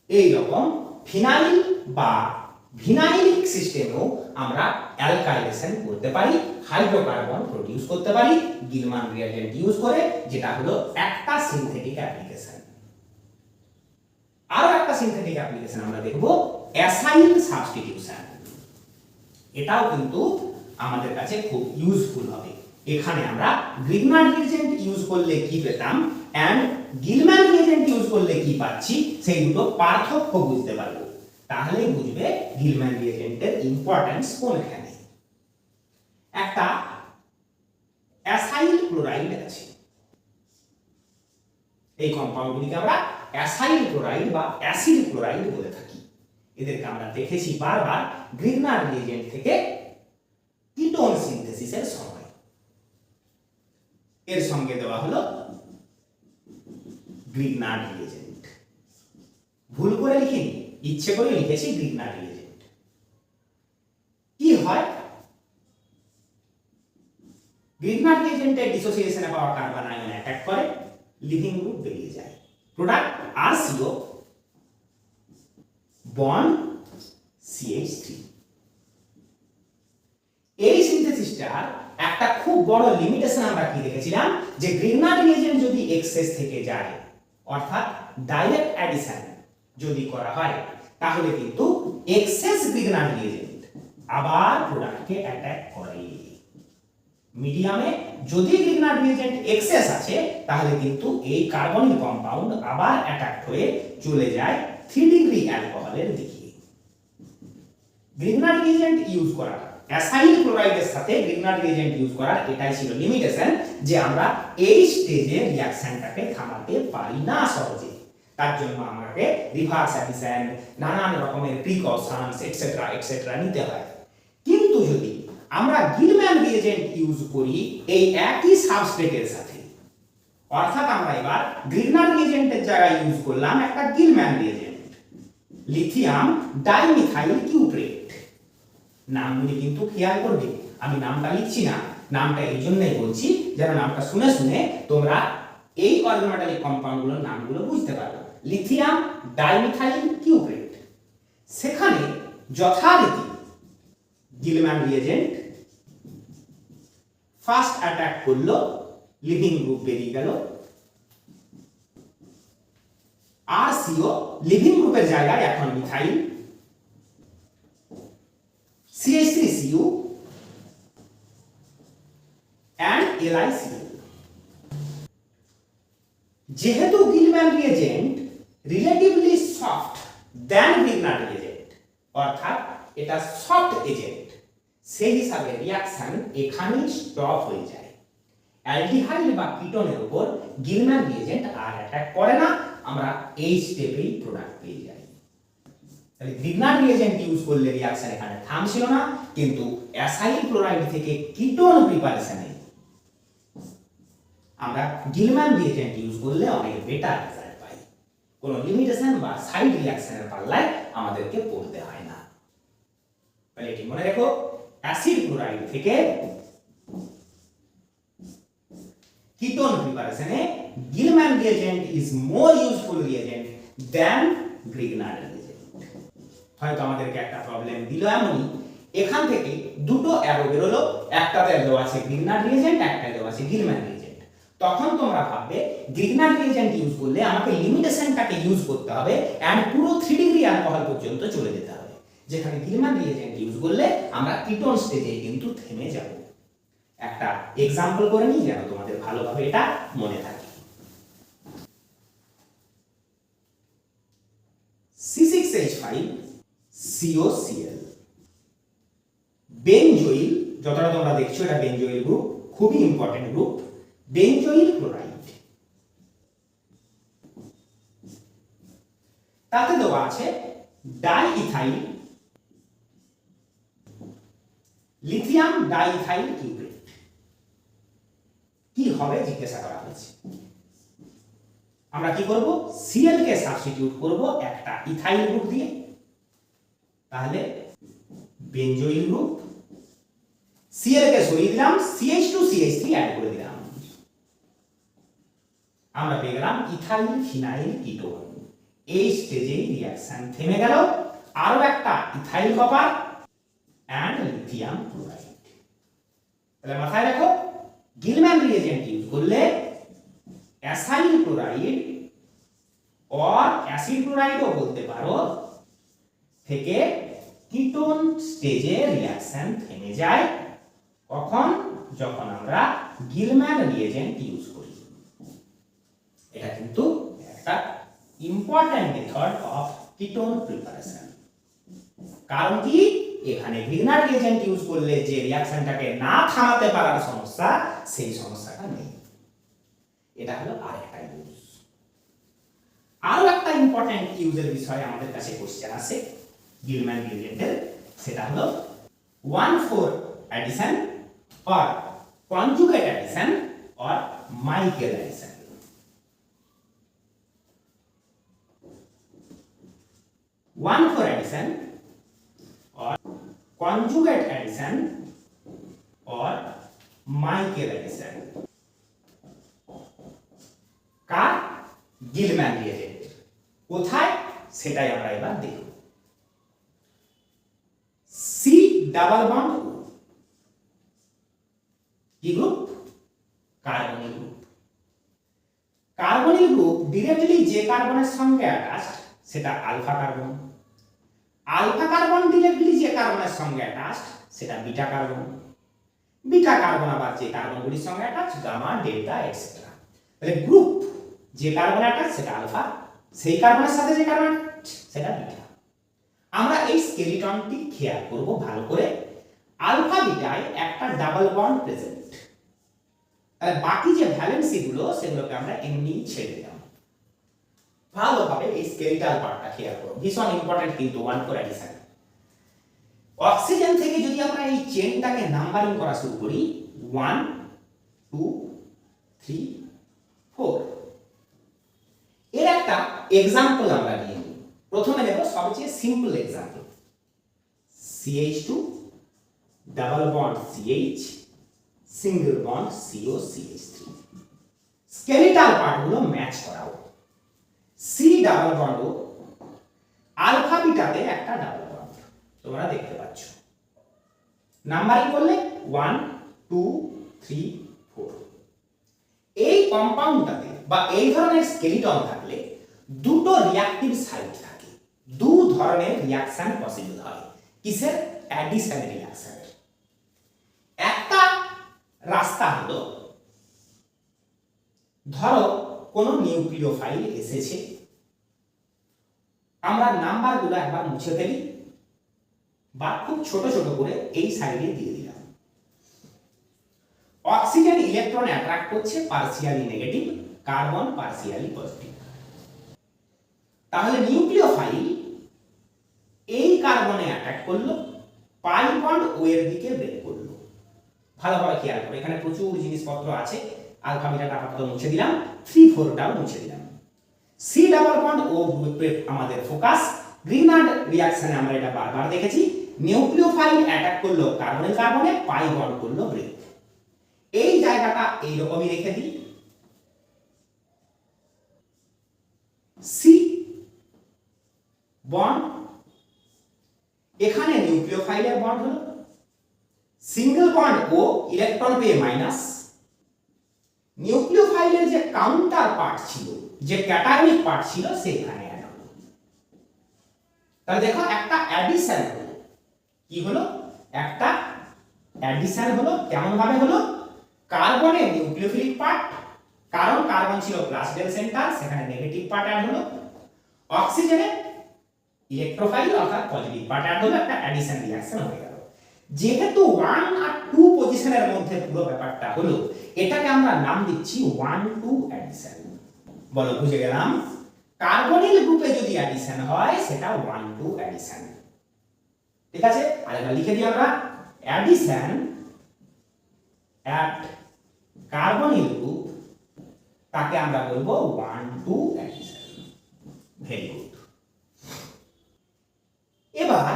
Speaker 1: এই রকম ফিনাইল বা ভিনাইলিক সিস্টেমেও আমরা অ্যালকাইলেশন করতে পারি, হাইড্রোকার্বন প্রোডিউস করতে পারি গিলম্যান রিয়েজেন্ট ইউজ করে, যেটা হলো একটা সিনথেটিক অ্যাপ্লিকেশন। আরো একটা সিনথেটিক অ্যাপ্লিকেশন আমরা দেখব অ্যাসাইল সাবস্টিটিউশন। এটাও কিন্তু আমাদের কাছে খুব ইউজফুল হবে। এখানে আমরা গ্রিগনার রিয়েজেন্ট ইউজ করলে কি পেতাম এন্ড গিলম্যান রিয়েজেন্ট ইউজ করলে কি পাচ্ছি, সেই দুটো পার্থক্য বুঝতে পারবো। তাহলেই বুঝবে গিলম্যান রিয়েজেন্টের ইম্পর্টেন্স কোনখানে। একটা অ্যাসাইল ক্লোরাইড আছে, এই কম্পাউন্ডগুলিকে আমরা অ্যাসাইল ক্লোরাইড বা অ্যাসিড ক্লোরাইড বলে থাকি। এদেরকে আমরা দেখেছি বারবার গ্রিগনার রিয়েজেন্ট থেকে কিটোন সিনথেসিসের সময়। এর সঙ্গে দেওয়া হলো গ্রিগনার রিয়েজেন্ট। ভুল করে লিখিনি, ইচ্ছে করে লিখেছি গ্রিগনার রিয়েজেন্ট। কি হয়? গ্রিগনার রিয়েজেন্টের ডিসোসিয়েশনে পাওয়া কার্বন আয়ন অ্যাটাক করে, লিভিং গ্রুপ বেরিয়ে যায়। Product RCO bond CH3। এই সিনথেসিসটার একটা খুব বড় লিমিটেশন আমরা কি দেখেছিলাম, যে গ্রিগনার রিয়েজেন্ট যদি এক্সেস থেকে যায়, অর্থাৎ ডাইরেক্ট অ্যাডিশন যদি করা হয়, তাহলে কিন্তু এক্সেস গ্রিগনার রিয়েজেন্ট আবার প্রোডাক্টকে অ্যাটাক করে। মিডিয়ামে যদি গ্রিগনার রিয়েজেন্ট এক্সেস আছে তাহলে কিন্তু এই কার্বনিল কম্পাউন্ড আবার অ্যাট্রাক্ট হয়ে চলে যায় 3 ডিগ্রি অ্যালকোহলের দিকে। গ্রিগনার রিয়েজেন্ট ইউজ করা, অ্যাসাইল ক্লোরাইডের সাথে গ্রিগনার রিয়েজেন্ট ইউজ করার এটাই ছিল লিমিটেশন, যে আমরা এই স্টেজে রিঅ্যাকশনটাকে থামাতে পারি না সহজে। তার জন্য আমাকে রিভার্স অ্যাডিশন, নানান রকমের প্রিকশনস এটসেট্রা এটসেট্রা নিতে হয়। কিন্তু যদি আমরা গিলম্যান রিয়েজেন্ট ইউজ করি এই একই সাবস্ট্রেটের সাথে, অর্থাৎ আমরা এবার গ্রিগনার রিয়েজেন্টের জায়গায় ইউজ করলাম একটা গিলম্যান রিয়েজেন্ট, লিথিয়াম ডাইমিথাইল কিউপ্রেট। নামগুলি কিন্তু খেয়াল করবে, আমি নামটা লিখছি না, নামটা এই জন্যই বলছি যেন নামটা শুনে শুনে তোমরা এই অর্গানোমেটালিক কম্পাউন্ডগুলোর নামগুলো বুঝতে পারো। লিথিয়াম ডাইমিথাইল কিউপ্রেট, সেখানে যথারীতি গিলম্যান রিয়েজেন্ট ফার্স্ট অ্যাটাক করলো, লিভিং গ্রুপ বেরিয়ে গেল, আর সিও লিভিং গ্রুপের জায়গায় এখন মিথাইল, CH3Cu and LiCl। যেহেতু গিলম্যান রিয়েজেন্ট রিলেটিভলি সফট দেন গ্রিগনার রিয়েজেন্ট, অর্থাৎ এটা সফট এজেন্ট, সেই হিসাবে রিঅ্যাকশন এখানেই স্টপ হয়ে যায়। অ্যালডিহাইড বা কিটোনের উপর গিলম্যান রিয়েজেন্ট আর অ্যাটাক করে না, আমরা এই স্টেপেই প্রোডাক্ট পেয়ে যাই। তাহলে গ্রিগনার রিয়েজেন্ট ইউজ করলে রিঅ্যাকশন এখানে থামছিল না, কিন্তু অ্যাসাইল ক্লোরাইড থেকে কিটোন প্রিপারেশনে আমরা গিলম্যান রিয়েজেন্ট ইউজ করলে অনেক বেটার রেজাল্ট পাই। কোনো লিমিটেশন বা সাইড রিঅ্যাকশনের পাল্লায় আমাদেরকে পড়তে হয় না। তাহলে এটি মনে রেখো, অ্যাসিড ক্লোরাইড থেকে কিটোন প্রিপারেশনে Gilman reagent is more useful reagent than Grignard reagent. হয়তো আমাদেরকে একটা প্রবলেম দিল এমনই, এখান থেকে দুটো অ্যারো বেরোলো, একটাতে দেওয়া আছে গ্রিগনার রিয়েজেন্ট, একটা দেওয়া আছে গিলম্যান রিয়েজেন্ট। তখন তোমরা ভাববে গ্রিগনার রিয়েজেন্ট ইউজ করলে আমাকে লিমিটেশনটাকে ইউজ করতে হবে এন্ড পুরো 3 ডিগ্রি অ্যালকোহল পর্যন্ত চলে যেতে হবে, যেখানে গিলম্যান রিয়েজেন্ট ইউজ করলে আমরা কিটোন স্টেজে কিন্তু থেমে যাব। একটা এক্সাম্পল করে নিই যেন তোমাদের ভালোভাবে এটা মনে থাকে। C6H5COCl, বেনজোইল, যতটা তোমরা দেখছো এটা বেনজোইল গ্রুপ, খুবই ইম্পর্টেন্ট গ্রুপ। বেনজোইল ক্লোরাইড, তাতে দেওয়া আছে ডাইইথাইল লিথিয়াম ডাইইথাইল কিউপ্রেট। কি হবে জিজ্ঞাসা করা হয়েছে। আমরা কি করব, Cl কে সাবস্টিটিউট করব একটা ইথাইল গ্রুপ দিয়ে, তাহলে বেনজোইল গ্রুপ, Cl কে সরিয়ে দিলাম, CH2CH3 অ্যাড করে দিলাম, আমরা পেয়ে গেলাম ইথাইল ফিনাইল কিটোন। এই স্টেজে রিঅ্যাকশন থেমে গেল, আরো একটা ethyl copper and lithium chloride. তাহলে মাথায় রাখো, গিলম্যান রিয়েজেন্ট ইউজ করলে অ্যাসাইল ক্লোরাইড অর অ্যাসিড ক্লোরাইডও বলতে পারো থেকে কিটোন স্টেজে রিঅ্যাকশন থেমে যায়। কখন? যখন আমরা গিলম্যান রিয়েজেন্ট ইউজ করি। এটা কিন্তু একটা important method of ketone preparation. কারণ কি, এখানে গ্রিগনার রিয়েজেন্ট ইউজ করলে যে রিঅ্যাকশনটাকে না থামাতে পারার সমস্যা, সেই সমস্যাটা নেই। এটা হলো আরেকটা ইউজ। আরো একটা ইম্পর্টেন্ট ইউজের বিষয়ে আমাদের কাছে কোশ্চেন আছে গিলম্যান রিয়েজেন্টের, সেটা হলো 1,4 addition or conjugate addition or Michael addition. 1,4 addition or conjugate addition or Michael addition কার? Gilman reagent. কোথায় সেটাই আমরা এবার দেখব। সি ডাবল বন্ড কি group? Carbonyl group. Carbonyl group directly যে কার্বনের সঙ্গে অ্যাটাচড সেটা alpha carbon, alpha carbon directly যে কার্বনের সঙ্গে অ্যাটাচড সেটা বিটা কার্বন। বিটা কার্বন আবার যে কার্বনগুলির সঙ্গে অ্যাটাচ, গামা, ডেল্টা এটসেট্রা। তাহলে গ্রুপ যে কার্বন অ্যাটাচ সেটা আলফা, সেই কার্বনের সাথে যে কার্বন সেটা বিটা। আমরা এই স্কেলিটনটি খেয়াল করব ভালো করে। আলফা বিটায় একটা ডাবল বন্ড প্রেজেন্ট, তাহলে বাকি যে ভ্যালেন্সি গুলো সেগুলোকে আমরা এমনি ছেড়ে দিলাম। ভালোভাবে এই স্কেলিটাল পার্টটা খেয়াল করো, ভীষণ ইম্পর্টেন্ট কিন্তু 1,4 অ্যাডিশন। অক্সিজেন থেকে যদি আমরা এই চেনটাকে নাম্বারিং করা শুরু করি 1 2 3 4, এর একটা এক্সাম্পল আমরা নিয়ে নিই। প্রথমে নেব সবচেয়ে simple example, CH2 double bond CH single bond CO CH3। Skeletal পার্টগুলো ম্যাচ করাও। C ডাবল বন্ড ও আলফা বিটাতে একটা ডাবল বন্ড তোমরা দেখতে পাচ্ছ। নাম্বারিং করলে 1 2 3 4। এই কম্পাউন্ডটাতে বা এই ধরনের স্কেলিটন থাকলে দুটো রিঅ্যাকটিভ সাইট থাকে, দু ধরনের রিঅ্যাকশন পসিবল হয়। কিসের? Addition reaction. একটা রাস্তা হলো, ধরো কোনো নিউক্লিওফাইল এসেছে, আমরা নাম্বারগুলো একবার মুছে ফেলি বা খুব ছোট ছোট করে এই সাইডে দিয়ে দিলাম। অক্সিজেন ইলেকট্রন অ্যাট্রাক্ট করছে partially negative, carbon partially positive. তাহলে নিউক্লিওফাইল এই কার্বনে অ্যাটাক করলো, পাই বন্ড ও এর দিকে ব্রেক করলো। ভালোভাবে খেয়াল করো, এখানে প্রচুর জিনিসপত্র আছে। আলফা বিটাটা আপাতত মুছে দিলাম, 3 4টাও মুছে দিলাম। সি ডাবল বন্ড ও গ্রুপে আমাদের ফোকাস। গ্রিনার্ড রিঅ্যাকশনে আমরা এটা বারবার দেখেছি, নিউক্লিওফাইল অ্যাটাক করলো কার্বনে কার্বনে, পাই বন্ড করলো ব্রেক। এই জায়গাটা এইরকমই রেখে দিই। সি বন্ড, এখানে নিউক্লিওফাইলের বন্ড হলো, সিঙ্গেল বন্ড ও ইলেকট্রন পেয়ে মাইনাস। নিউক্লিওফাইলের যে কাউন্টার পার্ট ছিল, যে ক্যাটায়নিক পার্ট ছিল, সেখানে অ্যাড হলো। তাহলে দেখো একটা অ্যাডিশন হলো। কি হলো? একটা অ্যাডিশন হলো। কেমন ভাবে হলো? কার্বনে নিউক্লিওফিলিক পার্ট, কারণ কার্বন ছিল প্লাস ডেল সেন্টার, সেখানে নেগেটিভ পার্ট অ্যাড হলো। অক্সিজেনে ইলেকট্রোফাইল অর্থাৎ পজিটিভ পার্ট অ্যাড হলো, একটা অ্যাডিশন রিঅ্যাকশন হয়ে গেল। যেহেতু 1 আর 2 পজিশনের মধ্যে পুরো ব্যাপারটা হলো, এটাকে আমরা নাম দিচ্ছি 1-2 অ্যাডিশন। বলো, বুঝে গেলাম? কার্বনিল গ্রুপে যদি অ্যাডিশন হয় সেটা 1-2 অ্যাডিশন। ঠিক আছে, আরেকবার লিখে দিই আমরা, অ্যাডিশন অ্যাট কার্বনিল গ্রুপ, তাকে আমরা বলবো 1-2 অ্যাডিশন। Very good. এবার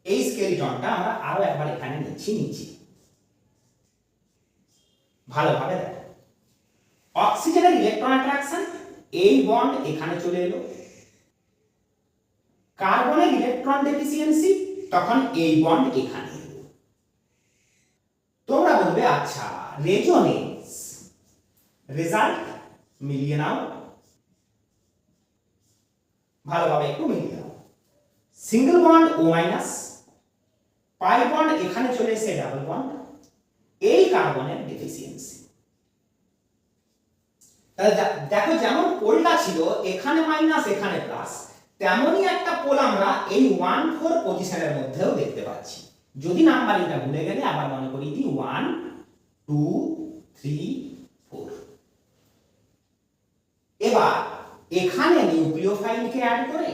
Speaker 1: এই স্কেলিটনটা আমরা আরো একবার এখানে নিচ্ছি। ভালোভাবে দেখো, অক্সিজেনের ইলেকট্রন অ্যাট্রাকশন, এই বন্ড এখানে চলে এলো। কার্বনের ইলেকট্রন ডেফিসিয়েন্সি, তখন এই বন্ড এখানে এলো। তোমরা বলবে আচ্ছা রেজোনেন্স, রেজাল্ট মিলিয়ে নাও, ভালোভাবে একটু মিলিয়ে নাও। সিঙ্গেল বন্ড ও মাইনাস, পাই বন্ড এখানে চলে এসে ডাবল বন্ড, এই কার্বনের ডেফিসিয়েন্সি। তাহলে দেখো, যেমন পোলটা ছিল এখানে মাইনাস এখানে প্লাস, তেমনই একটা পোল আমরা এই 1-4 পজিশনের মধ্যেও দেখতে পাচ্ছি। যদি নাম্বারিংটা ভুলে গেলে আবার মনে করি দিই, 1 2 3 4। এবার এখানে নিউক্লিওফাইলকে অ্যাড করে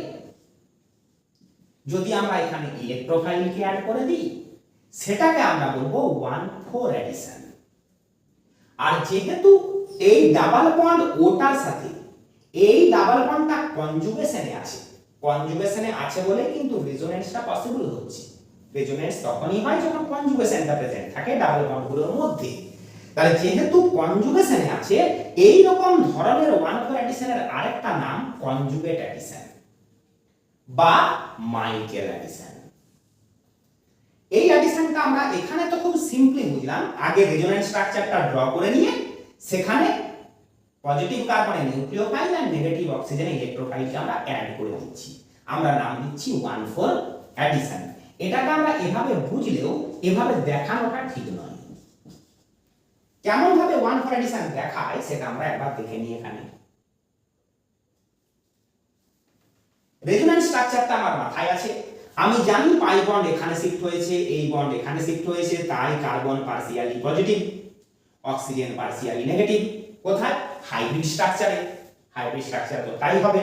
Speaker 1: যদি আমরা এখানে ইলেকট্রোফাইলকে অ্যাড করে দিই, সেটাকে আমরা বলবো 1-4 অ্যাডিশন। আর যেহেতু এই ডাবল বন্ড ওটার সাথে এই ডাবল বন্ডটা কনজুগেশনে আছে বলে কিন্তু রেজোনেন্সটা পসিবল হচ্ছে। রেজোনেন্স তখনই হয় যখন কনজুগেশনটা প্রেজেন্ট থাকে ডাবল বন্ডগুলোর মধ্যে। তাহলে যেহেতু কনজুগেশনে আছে, এই রকম ধরনের 1-4 অ্যাডিশনের আরেকটা নাম কনজুগেট অ্যাডিশন বা মাইকেল অ্যাডিশন। এই অ্যাডিশনটা আমরা এখানে তো খুব সিম্পলি বুঝলাম, আগে রেজোনেন্স স্ট্রাকচারটা ড্র করে নিয়ে সেখানে পজিটিভ কার্বনে নিউক্লিওফাইল আর নেগেটিভ অক্সিজেনে ইলেকট্রোফাইলকে আমরা অ্যাড করে দিচ্ছি, আমরা নাম দিচ্ছি 1-4 অ্যাডিশন। এটাকে আমরা এভাবে বুঝলেও এভাবে দেখানোটা ঠিক নয়। কেমন ভাবে 1 ফর অ্যাডিশন দেখায় সেটা আমরা একবার দেখে নিই। এখানে রেজোন্যান্স স্ট্রাকচারটা আমার মাথায় আছে, আমি জানি পাই বন্ড এখানে শিফট হয়েছে, এই বন্ড এখানে শিফট হয়েছে, তাই carbon partially positive, oxygen partially negative. কোথায়? হাইব্রিড স্ট্রাকচারে। হাইব্রিড স্ট্রাকচার তো তাই হবে।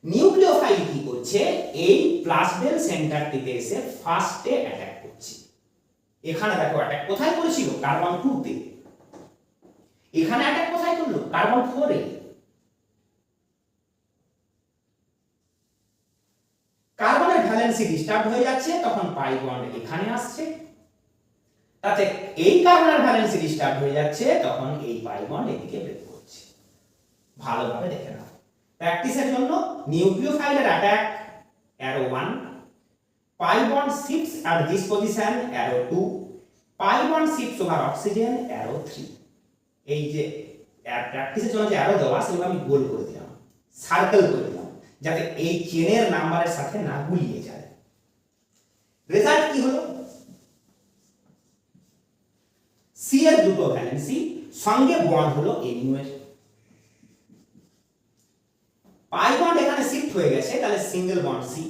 Speaker 1: নিউক্লিওফাইল কি করছে? এই প্লাসবেল সেন্টারটিতে এসে ফার্স্টে অ্যাটাক করছে। এখানে দেখো অ্যাটাক কোথায় করেছিল? কার্বন 2 তে। এখানে অ্যাটাক কোথায় করলো? কার্বন 4 এ। কার্বনের ভ্যালেন্সি ডিস্টার্ব হয়ে যাচ্ছে, তখন পাই বন্ড এখানে আসছে। তাতে এই কার্বনের ভ্যালেন্সি ডিস্টার্ব হয়ে যাচ্ছে, তখন এই পাই বন্ড এদিকে ব্রেক করছে। ভালোভাবে দেখে নাও। প্র্যাকটিসের জন্য নিউক্লিওফাইলের attack arrow 1, pi bond shifts at this position arrow 2, pi bond shifts over oxygen arrow 3। এই যে প্র্যাকটিসের জন্য যে অ্যারো দেওয়া সেগুলো আমি গোল করে দিলাম, সার্কেল করে দিলাম, যাতে এই চেনের নাম্বারের সাথে না গুলিয়ে যায়। রেজাল্ট কি হলো? সি এর দুটো ভ্যালেন্সি, সঙ্গে বন্ড হলো NU এর। পাই বন্ড এখানে শিফট হয়ে গেছে, তাহলে সিঙ্গেল বন্ড সি।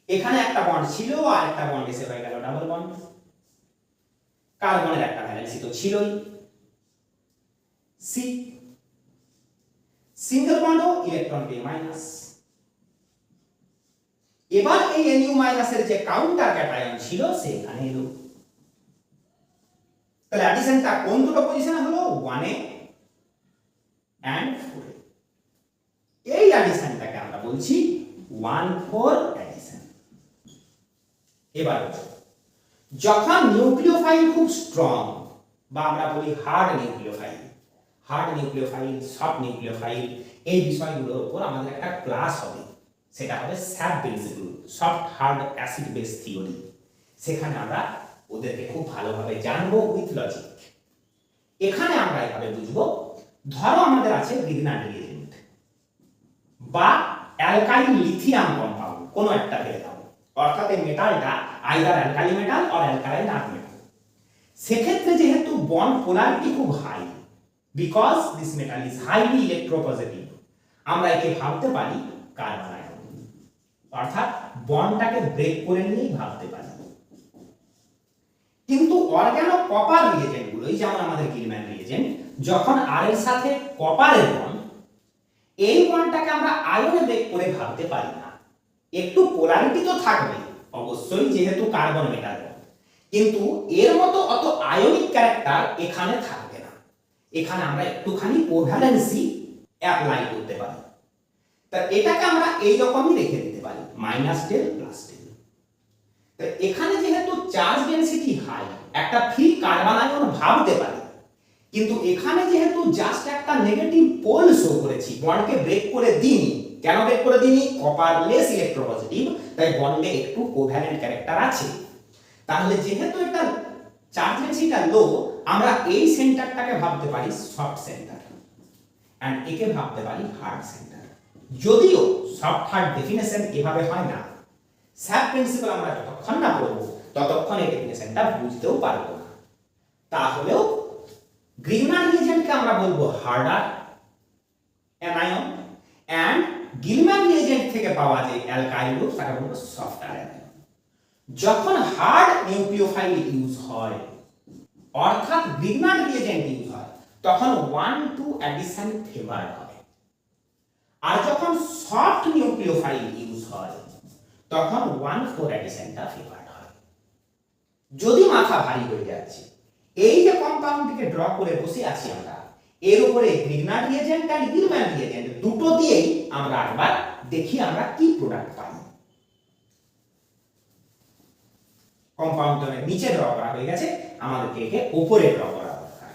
Speaker 1: এখানে একটা বন্ড ছিল আর একটা বন্ড এসে হয়ে গেল ডাবল বন্ড। কার্বনের একটা ভ্যালেন্সি তো ছিলই, সি। সিঙ্গেল বন্ড ও ইলেকট্রন পেয়ে মাইনাস। এবার এই NU মাইনাসের যে কাউন্টার ক্যাটায়ন ছিল সে এখানে এলো। তাহলে অ্যাডিশনটা কোন দুটো পজিশনে হলো? 1 এ এন্ড 4 এ। এই অ্যাডিশনটাকে আমরা বলছি 1-4 অ্যাডিশন। এবার যখন নিউক্লিওফাইল খুব স্ট্রং, বা আমরা বলি হার্ড নিউক্লিওফাইল, সফট নিউক্লিওফাইল, এই বিষয়গুলোর উপর আমাদের একটা ক্লাস হবে, সেটা হবে sap principle, soft hard acid base theory. সেখানে আমরা ওদেরকে খুব ভালোভাবে জানবো উইথ লজিক। এখানে আমরা এভাবে বুঝবো, ধরো আমাদের আছে গ্রিগনার রিয়েজেন্ট বা অ্যালকাইল লিথিয়াম কম্পাউন্ড, কোনো একটা ফেলে দাও, অর্থাৎ এই মেটালটা either alkali metal or alkaline earth metal. সেক্ষেত্রে যেহেতু বন্ড পোলারিটি খুব high, because this metal is highly electropositive, আমরা একে ভাবতে পারি কার্বন আয়ন, অর্থাৎ বন্ডটাকে ব্রেক করে নিয়েই ভাবতে পারি। কিন্তু অর্গানো কপার রিয়েজেন্ট গুলো, যেমন আমাদের গিলম্যান রিয়েজেন্ট, যখন আর এর সাথে কপারের বন্ড, এই বন্ডটাকে আমরা আয়নে ব্রেক করে ভাবতে পারি না। একটু পোলারিটি তো থাকবে অবশ্যই, যেহেতু কার্বন মেটাল, কিন্তু এর মতো অত আয়নিক ক্যারেক্টার এখানে থাকবে না। এখানে আমরা একটুখানি কোভ্যালেন্সি অ্যাপ্লাই করতে পারি। তা এটাকে আমরা এই রকমই রেখে দিতে পারি, -10 +10। তো এখানে যেহেতু চার্জ ডেনসিটি হাই, একটা ফ্রি কার্বন আয়ন ভাবতে পারি, কিন্তু এখানে যেহেতু জাস্ট একটা নেগেটিভ পোল শো করেছি, বন্ডকে ব্রেক করে দিইনি। কেন ব্রেক করে দিইনি? কপার লেস ইলেকট্রোপজিটিভ, তাই বন্ডে একটু কোভ্যালেন্ট ক্যারেক্টার আছে। তাহলে যেহেতু এটা চার্জ ডেনসিটিটা লো, আমরা এই সেন্টারটাকে ভাবতে পারি সফট সেন্টার, এন্ড একে ভাবতে পারি হার্ড সেন্টার। যদিও সফট হার্ড ডেফিনেশন এভাবে হয় না, স্যাপ প্রিন্সিপাল আমরা যতক্ষণ না পড়বো ততক্ষণ এই ডেফিনেশনটা বুঝতেও পারবো না। তাহলেও গ্রিগনার রিয়েজেন্টকে আমরা বলবো harder anion, and Gilman reagent থেকে পাওয়া যে অ্যালকাইল গ্রুপ তাকে বলবো সফটার অ্যানায়ন। যখন হার্ড নিউক্লিওফাইল ইউজ হয়, অর্থাৎ গ্রিগনার রিয়েজেন্ট ইউজ হয়, তখন 1-2 অ্যাডিশন ফেভার হয়। আর যখন সফট নিউক্লিওফাইল ইউজ হয়, তখন 1-4 অ্যাডিশনটা ফেভার হয়। যদি মাথা ভারী হয়ে যাচ্ছে, এই যে কম্পাউন্ডটিকে ড্র করে বসে আছি আমরা, এর উপরে গ্রিগনার রিয়েজেন্ট আর গিলম্যান রিয়েজেন্ট দুটো দিয়েই আমরা একবার দেখি আমরা কি প্রোডাক্ট পাই। কম্পাউন্ডের নিচে ড্র করা হয়ে গেছে, আমাদেরকে একে উপরে ড্র করা দরকার।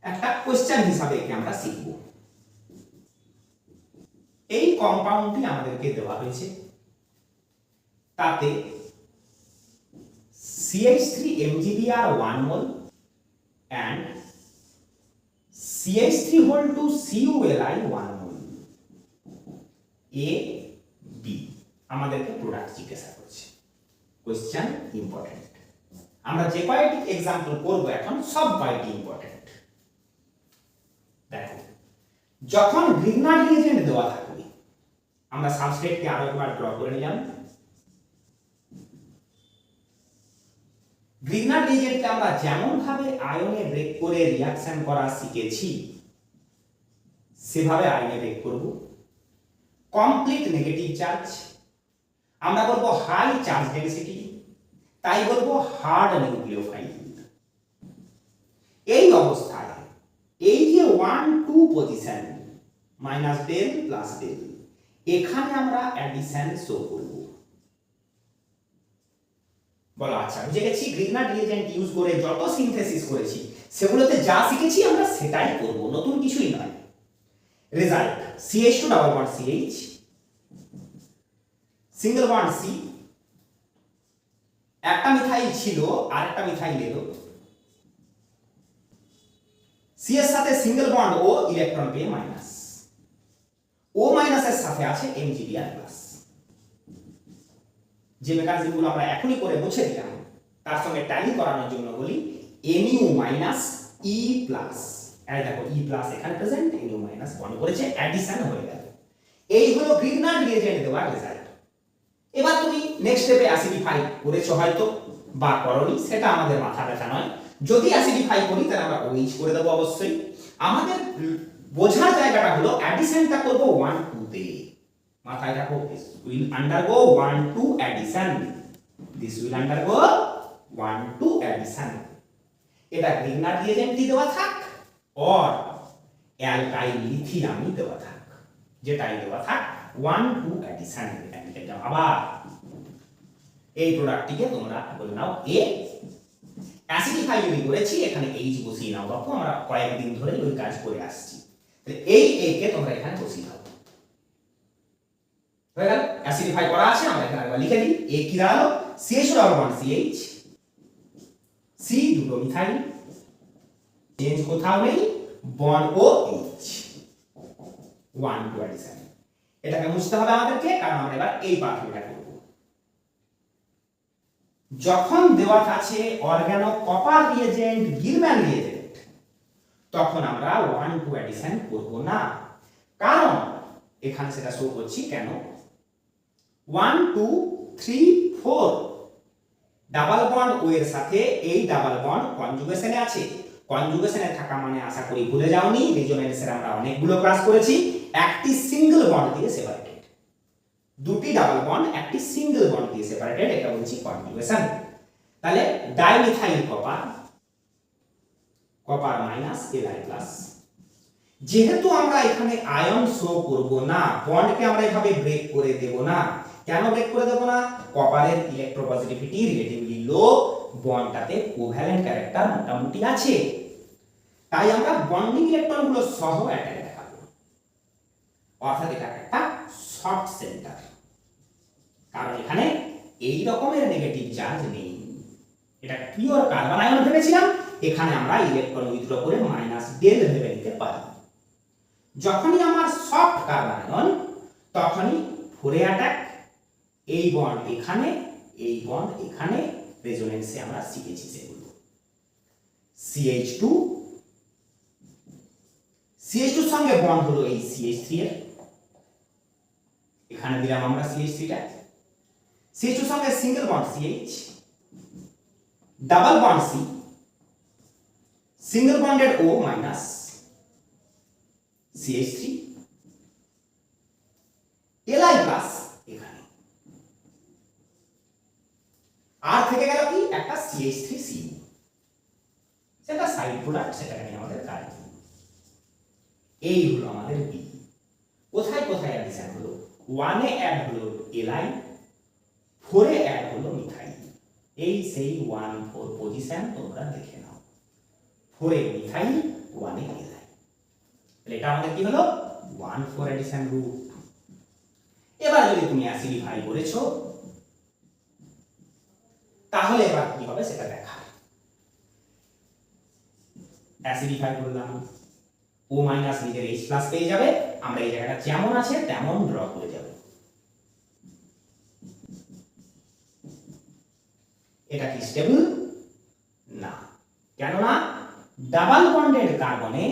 Speaker 1: একটা কোশ্চেন হিসাবে একে আমরা শিখব। এই কম্পাউন্ডটি আমাদেরকে দেওয়া হয়েছে, তাতে CH3 1 mol and CH3 CuLi 1 mol, A B আমাদেরকে প্রোডাক্ট জিজ্ঞাসা করছে। কোশ্চেন ইম্পর্টেন্ট, আমরা যে কয়েকটি एग्जांपल করব এখন সব কয়েকটি ইম্পর্টেন্ট। দেখো, যখন গ্রিগনার রিএজেন্ট দেওয়া থাকবে আমরা সাবস্ট্রেটকে আরো একবার ড্র করে নিলাম। গ্রিগনার রিএজেন্টকে আমরা যেমন ভাবে আয়নে ব্রেক করে রিঅ্যাকশন করা শিখেছি সেভাবে আয়নে ব্রেক করব। কমপ্লিট নেগেটিভ চার্জ আমরা বলবো হাই চার্জ ডেনসিটি, তাই বলবো হার্ড নিউক্লিওফাইল। এই অবস্থায় এই যে 1 2 position minus del plus del, এখানে আমরা অ্যাডিশন শো করব। বলো আচ্ছা, বুঝে গেছি গ্রিগনার রিএজেন্ট ইউজ করে যত সিনথেসিস করেছি সেগুলোতে যা শিখেছি আমরা সেটাই করব, নতুন কিছুই নয়। Result CH2 double bond CH, single bond C, একটা মিথাইল ছিল আর একটা মিথাইল এলো, C এর সাথে সিঙ্গেল বন্ড O ইলেকট্রন পেয়ে মাইনাস, O মাইনাসের সাথে আছে MgBr প্লাস। যে মেকানিজমগুলো আমরা এখনই করে মুছে দিলাম তার সঙ্গে ট্যালি করানোর জন্য বলি Mu মাইনাস E প্লাস। এই দেখো E প্লাস এখানে প্রেজেন্ট, Mu মাইনাস বন্ড করেছে, অ্যাডিশন হয়ে গেল। এই হলো গ্রিগনার রিএজেন্ট দেওয়ার রেজাল্ট। এবার তুমি নেক্সট স্টেপে অ্যাসিডিফাই করেছো হয়তো বা করনি, সেটা আমাদের মাথা ব্যথা নয়। যদি অ্যাসিডিফাই করি তাহলে আমরা OH করে দেব অবশ্যই। আমাদের বোঝার জায়গাটা হলো অ্যাডিশনটা করব 1 2 তে। মাথায় রাখো, this will undergo 1 2 addition, this will undergo 1 2 addition। এটা গ্রিগনার রিএজেন্টই দেওয়া থাক আর অ্যালকাইল লিথিয়ামই দেওয়া থাক, যেটাই দেওয়া থাক 1 2 addition। আবার এই প্রোডাক্টটিকে তোমরা বলে নাও A। অ্যাসিডিফাই যদি করেছি এখানে H বসিয়ে নাও, দেখো আমরা কয়েকদিন ধরে ওই কাজ করে আসছি। তাহলে এই A কে তোমরা এখানে বসিয়ে দাও, হয়ে গেল। অ্যাসিডিফাই করা আছে, আমরা এখানে একবার লিখে দিই। A কি দাঁড়ালো CH double bond CH, C দুটো মিথাইল, চেঞ্জ কোথাও নেই, বন্ড OH, 1 2 অ্যাডিশন। এটাকে মুছতে হবে আমাদেরকে, কারণ আমরা এবার এই পাথটা করব। যখন দেওয়া আছে organo copper reagent Gilman reagent, তখন আমরা 1 2 অ্যাডিশন করব না, কারণ এখানে সেটা শো করছি কেন। 1 2 3 4 ডাবল বন্ড ও এর সাথে এই ডাবল বন্ড কনজুগেশনে আছে। কনজুগেশনে থাকা মানে আশা করি ভুলে যাওনি, রেজোনেন্সের আমরা অনেকগুলো ক্লাস করেছি। একটি সিঙ্গেল বন্ড দিয়ে সেপারেটেড, দুটি ডাবল বন্ড একটি সিঙ্গেল বন্ড দিয়ে সেপারেটেড, এটা বলছি কনজুগেশন। তাহলে dimethyl copper, copper minus Li plus. যেহেতু আমরা এখানে আয়ন শো করব না, বন্ডকে আমরা এভাবে ব্রেক করে দেব না। কেন ব্রেক করে দেব না? কপারের ইলেকট্রোপজিটিভিটি রিলেটিভলি লো, বন্ডটাতে কোভ্যালেন্ট ক্যারেক্টার মোটামুটি আছে, তাই আমরা বন্ডিং ইলেকট্রনগুলো সহ অ্যাটাক দেখাবো। অর্থাৎ এটা একটা সফট সেন্টার, কারণ এখানে এই রকমের নেগেটিভ চার্জ নেই। এটা পিওর কার্বন আয়ন ভেবেছিলাম, এখানে আমরা ইলেকট্রন উইথড্র করে মাইনাস ডেল ভেবে নিতে পারি। যখনই আমার সফট কার্বন আয়ন তখনই ফোরে অ্যাটাক, এই বন্ড এখানে, এই বন্ড এখানে, রেজোনেন্সে আমরা শিখেছি সেগুলো। CH2 CH2 এর সঙ্গে বন্ড হলো এই CH3 এর, এখানে দিলাম আমরা CH3 টা। CH2 এর সঙ্গে single bond CH, double bond C, single bonded O minus CH3, Li plus এখানে, আর থেকে গেল কি একটা CH3CU, সেটা সাইড প্রোডাক্ট, সেটা নিয়ে আমাদের কাজ। এই হলো আমাদের B। কোথায় কোথায় অ্যাডিশন হলো? 1 এ অ্যাড হলো Li, 4 এ অ্যাড হলো মিথাইল। এই সেই 1 4 পজিশন তোমরা দেখে নাও, 4 এ মিথাইল, 1 এ Li। তাহলে এটা আমাদের কি হলো 1 4 অ্যাডিশন রুট। এবার যদি তুমি অ্যাসিডিফাই করেছো তাহলে এবার কি হবে সেটা দেখা। অ্যাসিডিফাই করলাম, O মাইনাস নিজের H প্লাস পেয়ে যাবে, আমরা এই জায়গাটা যেমন আছে তেমন ড্র করে যাব। এটা কি স্টেবল? কেননা ডাবল বন্ডেড কার্বনে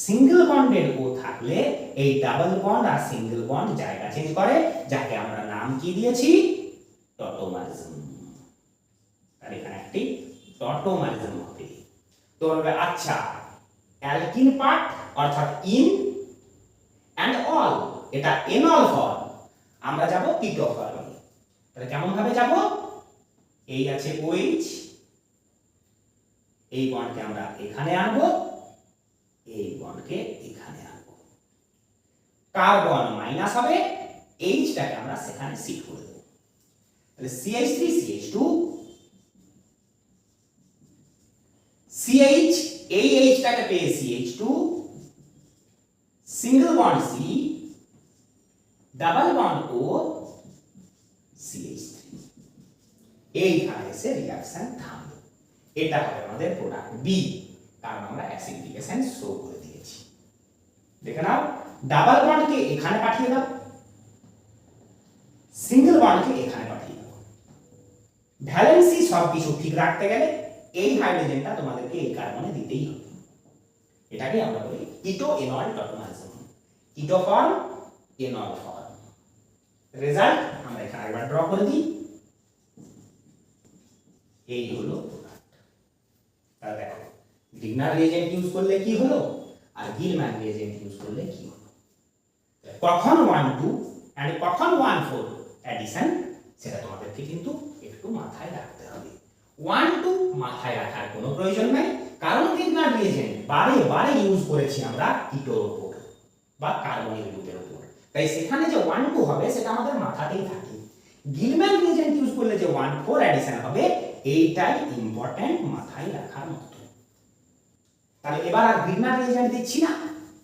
Speaker 1: সিঙ্গেল বন্ডেড ও থাকলে এই ডাবল বন্ড আর সিঙ্গেল বন্ড জায়গা চেঞ্জ করে, যাকে আমরা নাম কি দিয়েছি, টটোমারিজম। আর এখানে একটি টটোমারিজম হবে। তো বলবে আচ্ছা অ্যালকিন পার্ট অর্থাৎ ইন অ্যান্ড অল, এটা এনল ফর্ম, আমরা যাব কিটো ফর্মে। তাহলে কেমন ভাবে যাব, এই আছে OH, এই বন্ডকে আমরা এখানে আনবো, এই বন্ডকে এখানে আনবো, কার্বন মাইনাস হবে, এইচটাকে আমরা সেখানে শিফট করে দেব। তাহলে CH3 CH2 CH, এই এইচটাকে পেয়ে CH2, single bond C, double bond O, CH3, এইখানে এসে রিঅ্যাকশন থামবে। এটা হবে আমাদের প্রোডাক্ট বি, কারণ আমরা অ্যাসিডিফিকেশন শো করে দিয়েছি। দেখে নাও, ডাবল বন্ডকে এখানে পাঠিয়ে দাও, সিঙ্গেল বন্ডকে এখানে পাঠিয়ে দাও। ভ্যালেন্সি সবকিছু ঠিক রাখতে গেলে এই হাইড্রোজেনটা তোমাদেরকে এই কার্বনে দিতেই হবে। এটাকে আমরা বলি কিটো এনল টটোমারিজম, কিটো ফর্ম এনল ফর্ম। রেজাল্ট আমরা এখানে একবার ড্র করে দিই, এই হলো প্রোডাক্ট। তাহলে দেখো ডিগনার রিএজেন্ট ইউজ করলে কি হলো আর গিলম্যান রিএজেন্ট ইউজ করলে কি হলো, কখন 1,2 এন্ড কখন 1,4 অ্যাডিশন সেটা তোমাদেরকে কিন্তু একটু মাথায় রাখতে হবে। 1,2 মাথায় রাখার কোনো প্রয়োজন নাই, কারণ ডিগনার রিএজেন্ট বারে বারে ইউজ করেছি আমরা কিটোর উপর বা কার্বনিক গ্রুপের উপর, তাই সেখানে যে 1,2 হবে সেটা আমাদের মাথাতেই থাকে। গিলম্যান রিএজেন্ট ইউজ করলে যে 1,4 অ্যাডিশন হবে এইটাই ইম্পর্টেন্ট মাথায় রাখার মতো। তাহলে এবার আর গিলম্যান রিএজেন্ট দিচ্ছি না,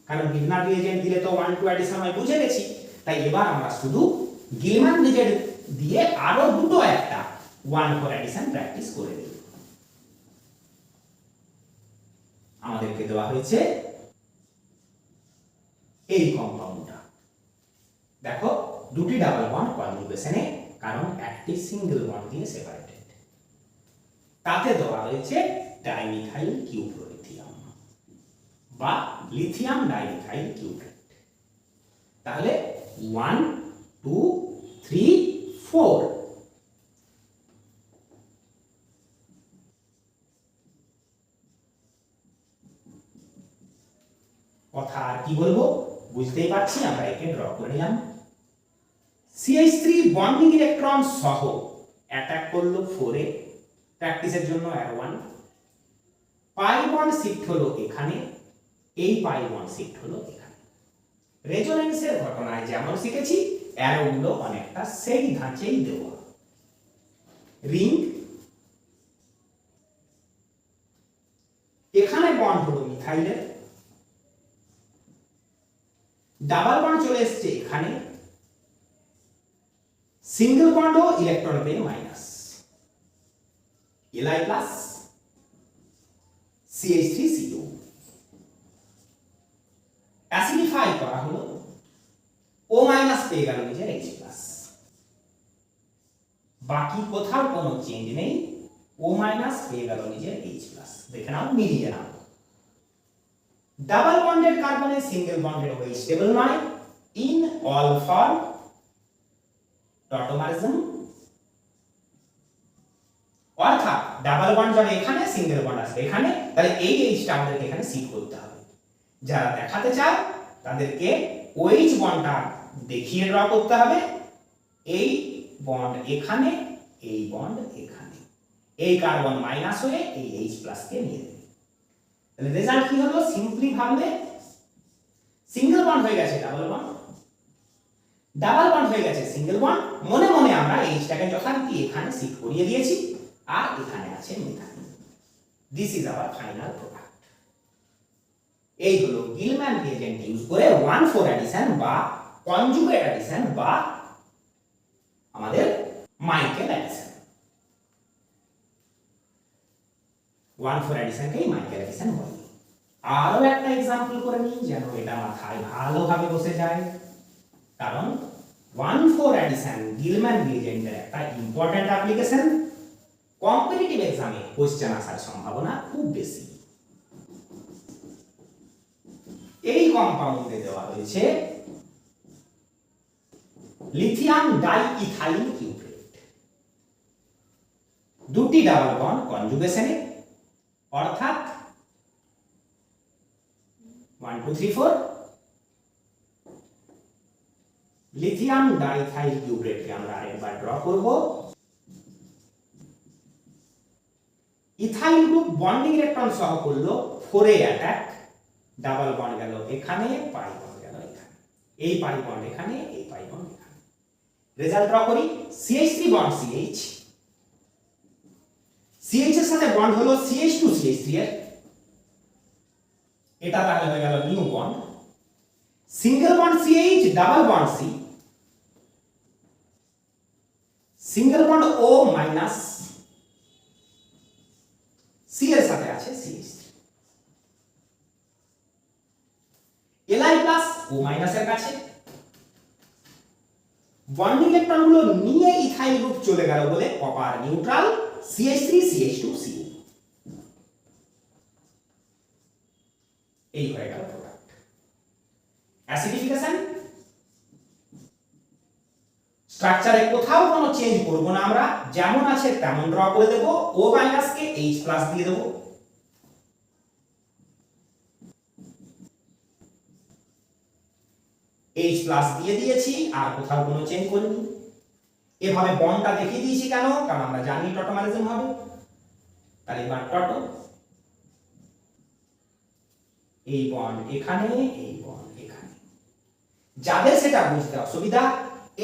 Speaker 1: কারণ গিলম্যান রিএজেন্ট দিলে তো 1,2 অ্যাডিশন আমি বুঝে গেছি। তাই এবার আমরা শুধু গিলম্যান রিএজেন্ট দিয়ে আরো দুটো একটা 1,4 অ্যাডিশন প্র্যাকটিস করে দিই। আমাদেরকে দেওয়া হয়েছে এই কম্পাউন্ডটা, দেখো দুটি ডাবল বন্ড কনজুগেশনে, কারণ একটি সিঙ্গেল বন্ড দিয়ে সেপারেটেড। তাতে দেওয়া হয়েছে ডাইমিথাইল কিউপ্রোলিথিয়াম বা লিথিয়াম ডাইমিথাইল কিউপ্রেট। তাহলে 1, 2, 3, 4 কথা আর কি বলবো, বুঝতেই পারছি, আমরা একে ড্র করে নিলাম। CH3 বন্ডিং ইলেকট্রন সহ অ্যাটাক করলো 4 এ, প্র্যাকটিসের জন্য অ্যারো 1, পাই বন্ড শিফট হলো এখানে, এই পাই বন্ড শিফট হলো এখানে। রেজোনেন্সের ঘটনায় যেমন শিখেছি অ্যারোগুলো অনেকটা সেই ধাঁচেই দেওয়া। রিং, এখানে বন্ড হলো মিথাইলের, ডাবল বন্ড চলে এসছে এখানে, সিঙ্গেল বন্ড ও ইলেকট্রন পেয়ে মাইনাস, Li প্লাস CH3Cl, অ্যাসিডিফাই করা হলো, O মাইনাস পেয়ে গেল নিজের H প্লাস, বাকি কোথাও কোনো চেঞ্জ নেই, O মাইনাস পেয়ে গেল নিজের H প্লাস। দেখে নাও, মিলিয়ে নাও। ডাবল বন্ডেড কার্বনে সিঙ্গেল বন্ডেড OH স্টেবল নয়, ইন অল ফর্ম টটোমারিজম, অর্থাৎ ডাবল বন্ড যখন এখানে, সিঙ্গেল বন্ড আসবে এখানে, তাহলে এই এইচটা আমাদেরকে এখানে শিফট করতে হবে। যারা দেখাতে চাও তাদেরকে OH বন্ডটা দেখিয়ে ড্র করতে হবে, এই বন্ড এখানে, এই বন্ড এখানে, এই কার্বন মাইনাস হয়ে এই H প্লাস কে নিয়ে নেবে। তাহলে রেজাল্ট কি হলো, সিম্পলি ভাবলে সিঙ্গেল বন্ড হয়ে গেছে ডাবল বন্ড, ডাবল বন্ড হয়ে গেছে সিঙ্গেল বন্ড, মনে মনে আমরা এইচটাকে যথারীতি এখানে শিফট করিয়ে দিয়েছি, আর এখানে আছে methyl. This is our final product. এই হলো গিলম্যান রিএজেন্ট ইউজ করে 1,4 অ্যাডিশন বা কনজুগেট অ্যাডিশন বা আমাদের মাইকেল অ্যাডিশন। 1,4 অ্যাডিশনকেই মাইকেল অ্যাডিশন বলে। আরো একটা एग्जांपल করে নিই যেন এটা মাথায় ভালোভাবে বসে যায়, কারণ 1,4 অ্যাডিশন গিলম্যান রিএজেন্টের একটা ইম্পর্টেন্ট অ্যাপ্লিকেশন। কম্পিটিটিভ এক্সামে কোশ্চেন আসার সম্ভাবনা খুব বেশি। এই কম্পাউন্ডে দেওয়া হয়েছে লিথিয়াম ডাইইথাইল কিউপ্রেট, দুটি ডাবল বন্ড কনজুগেশনে, অর্থাৎ 1 2 3 4 লিথিয়াম ডাইইথাইল কিউপ্রেটকে আমরা আরেকবার ড্র করব। ইথাইল গ্রুপ বন্ডিং ইলেকট্রন সহ করলো 4 এ অ্যাটাক, ডাবল বন্ড গেল এখানে, পাই বন্ড গেল এখানে, এই পাই বন্ড এখানে, এই পাই বন্ড এখানে। রেজাল্ট ড্র করি। CH3 বন্ড CH, CH এর সাথে বন্ড হলো CH2 CH3 এর, এটা তাহলে হয়ে গেল new bond. Single bond CH, double bond C, single bond O minus, C এর সাথে আছে CH3, Li plus O minus এর কাছে বন্ডিং ইলেকট্রন গুলো নিয়ে ইথাইল গ্রুপ চলে গেল বলে copper neutral, CH3 CH2 Cu, এই হয়ে গেল প্রোডাক্ট। অ্যাসিডিফিকেশন স্ট্রাকচারে কোথাও কোনো চেঞ্জ করব না আমরা, যেমন আছে তেমন ড্র করে দেব। O মাইনাস কে H প্লাস দিয়ে দেব, H প্লাস দিয়ে দিয়েছি, আর কোথাও কোনো চেঞ্জ করিনি। এভাবে বন্ডটা দেখিয়ে দিয়েছি কেন? কারণ আমরা জানি টটোমারিজম হবে। তাহলে এবার টটো, এই বন্ড এখানে, এই বন্ড এখানে। যাদের সেটা বুঝতে অসুবিধা,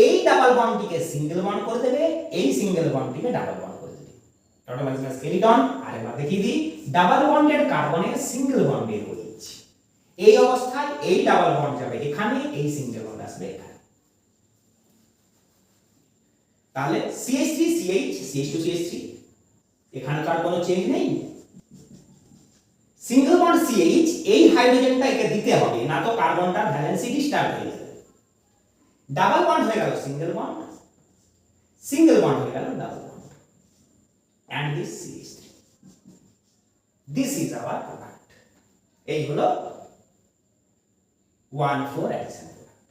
Speaker 1: এই ডাবল বন্ডটিকে সিঙ্গেল বন্ড করে দেবে, এই সিঙ্গেল বন্ডটিকে ডাবল বন্ড করে দেবে। টটোমারিজম স্কেলিটন আরেকবার দেখিয়ে দিই। ডাবল বন্ডের কার্বনের সিঙ্গেল বন্ড বের করে দিচ্ছি। এই অবস্থায় এই ডাবল বন্ড যাবে এখানে, এই সিঙ্গেল বন্ড আসবে এখানে। তাহলে CH3 CH, CH2 CH3, এখানকার কোনো চেঞ্জ নেই। সিঙ্গেল বন্ড CH, এই হাইড্রোজেনটা একে দিতে হবে, না তো কার্বনটার ভ্যালেন্সি ডিস্টার্ব হয়ে যাবে। ডাবল বন্ড হয়ে গেল সিঙ্গেল বন্ড, সিঙ্গেল বন্ড হয়ে গেল double bond, and this CH3, this is our product। এই হলো 1,4 অ্যাডিশন প্রোডাক্ট।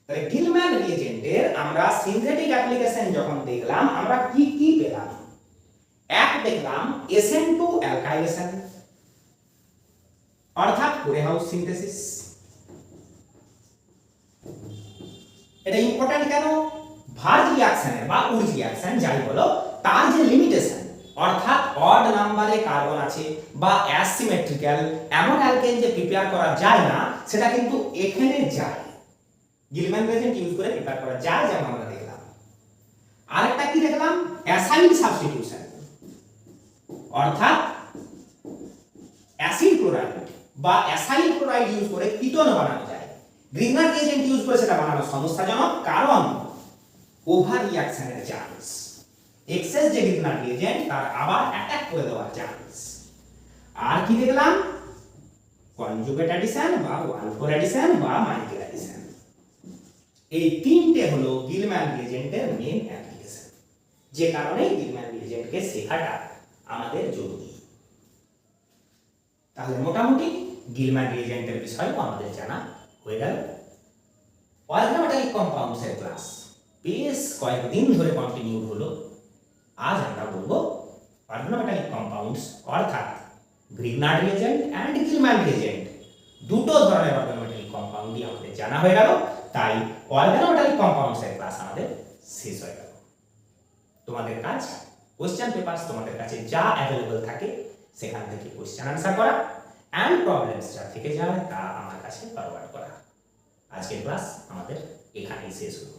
Speaker 1: তাহলে গিলম্যান রিএজেন্টের আমরা সিনথেটিক অ্যাপ্লিকেশন যখন দেখলাম, আমরা কি কি পেলাম? এক দেখলাম SN2 অ্যালকাইলেশন, অর্থাৎ কোরে হাউস সিনথেসিস। এটা ইম্পর্টেন্ট কেন? ভার্জ রিঅ্যাকশনের বা উইজ রিঅ্যাকশন যাই বলো, তার যে লিমিটেশন, অর্থাৎ অড নাম্বারে কার্বন আছে বা অ্যাসিমেট্রিক্যাল এমন অ্যালকেন যে প্রিপেয়ার করা যায় না, সেটা কিন্তু এখানে যায়। গিলম্যান রিএজেন্ট ইউজ করে প্রিপেয়ার করা যায়, যেমন আমরা দেখলাম। আরেকটা কি দেখলাম? অ্যাসাইল সাবস্টিটিউশন, অর্থাৎ অ্যাসিড ক্লোরাইড বা অ্যাসাইল ক্লোরাইড ইউজ করে কিটোন বানানো যায়। গ্রিগনার রিএজেন্ট ইউজ করে সেটা বানানো সমস্যাজনক, কারণ ওভার রিঅ্যাকশনের চান্স, এক্সেস যে গ্রিগনার রিএজেন্ট তার আবার অ্যাটাক করে দেওয়ার চান্স। আর কি দেখলাম? কনজুগেট অ্যাডিশন বা 1,4 অ্যাডিশন বা মাইকেল অ্যাডিশন। এই তিনটে হলো গিলম্যান রিএজেন্টের মেইন অ্যাপ্লিকেশন, যে কারণে গিলম্যান রিএজেন্টকে শেখাটা আমাদের জরুরি। তাহলে মোটামুটি গিলম্যান রিএজেন্টের বিষয়ও আমাদের জানা হয়ে গেল। অর্গানোমেটালিক কম্পাউন্ডসের ক্লাস বেশ কয়েকদিন ধরে কন্টিনিউ হলো। আজ আমরা বলবো অর্গানোমেটালিক কম্পাউন্ডস, অর্থাৎ Grignard reagent and Gilman reagent, দুটো ধরনের অর্গানোমেটালিক কম্পাউন্ডই আমাদের জানা হয়ে গেল। তাই অর্গানোমেটালিক কম্পাউন্ডসের ক্লাস আমাদের শেষ হয়ে গেল। তোমাদের কাজ কোশ্চেন পেপারস তোমাদের কাছে যা অ্যাভেলেবল থাকে সেখান থেকে কোশ্চেন আনসার করা, এন্ড প্রবলেমস যা থেকে যায় তা আমার কাছে ফরওয়ার্ড করা। আজকের ক্লাস আমাদের এখানেই শেষ হলো।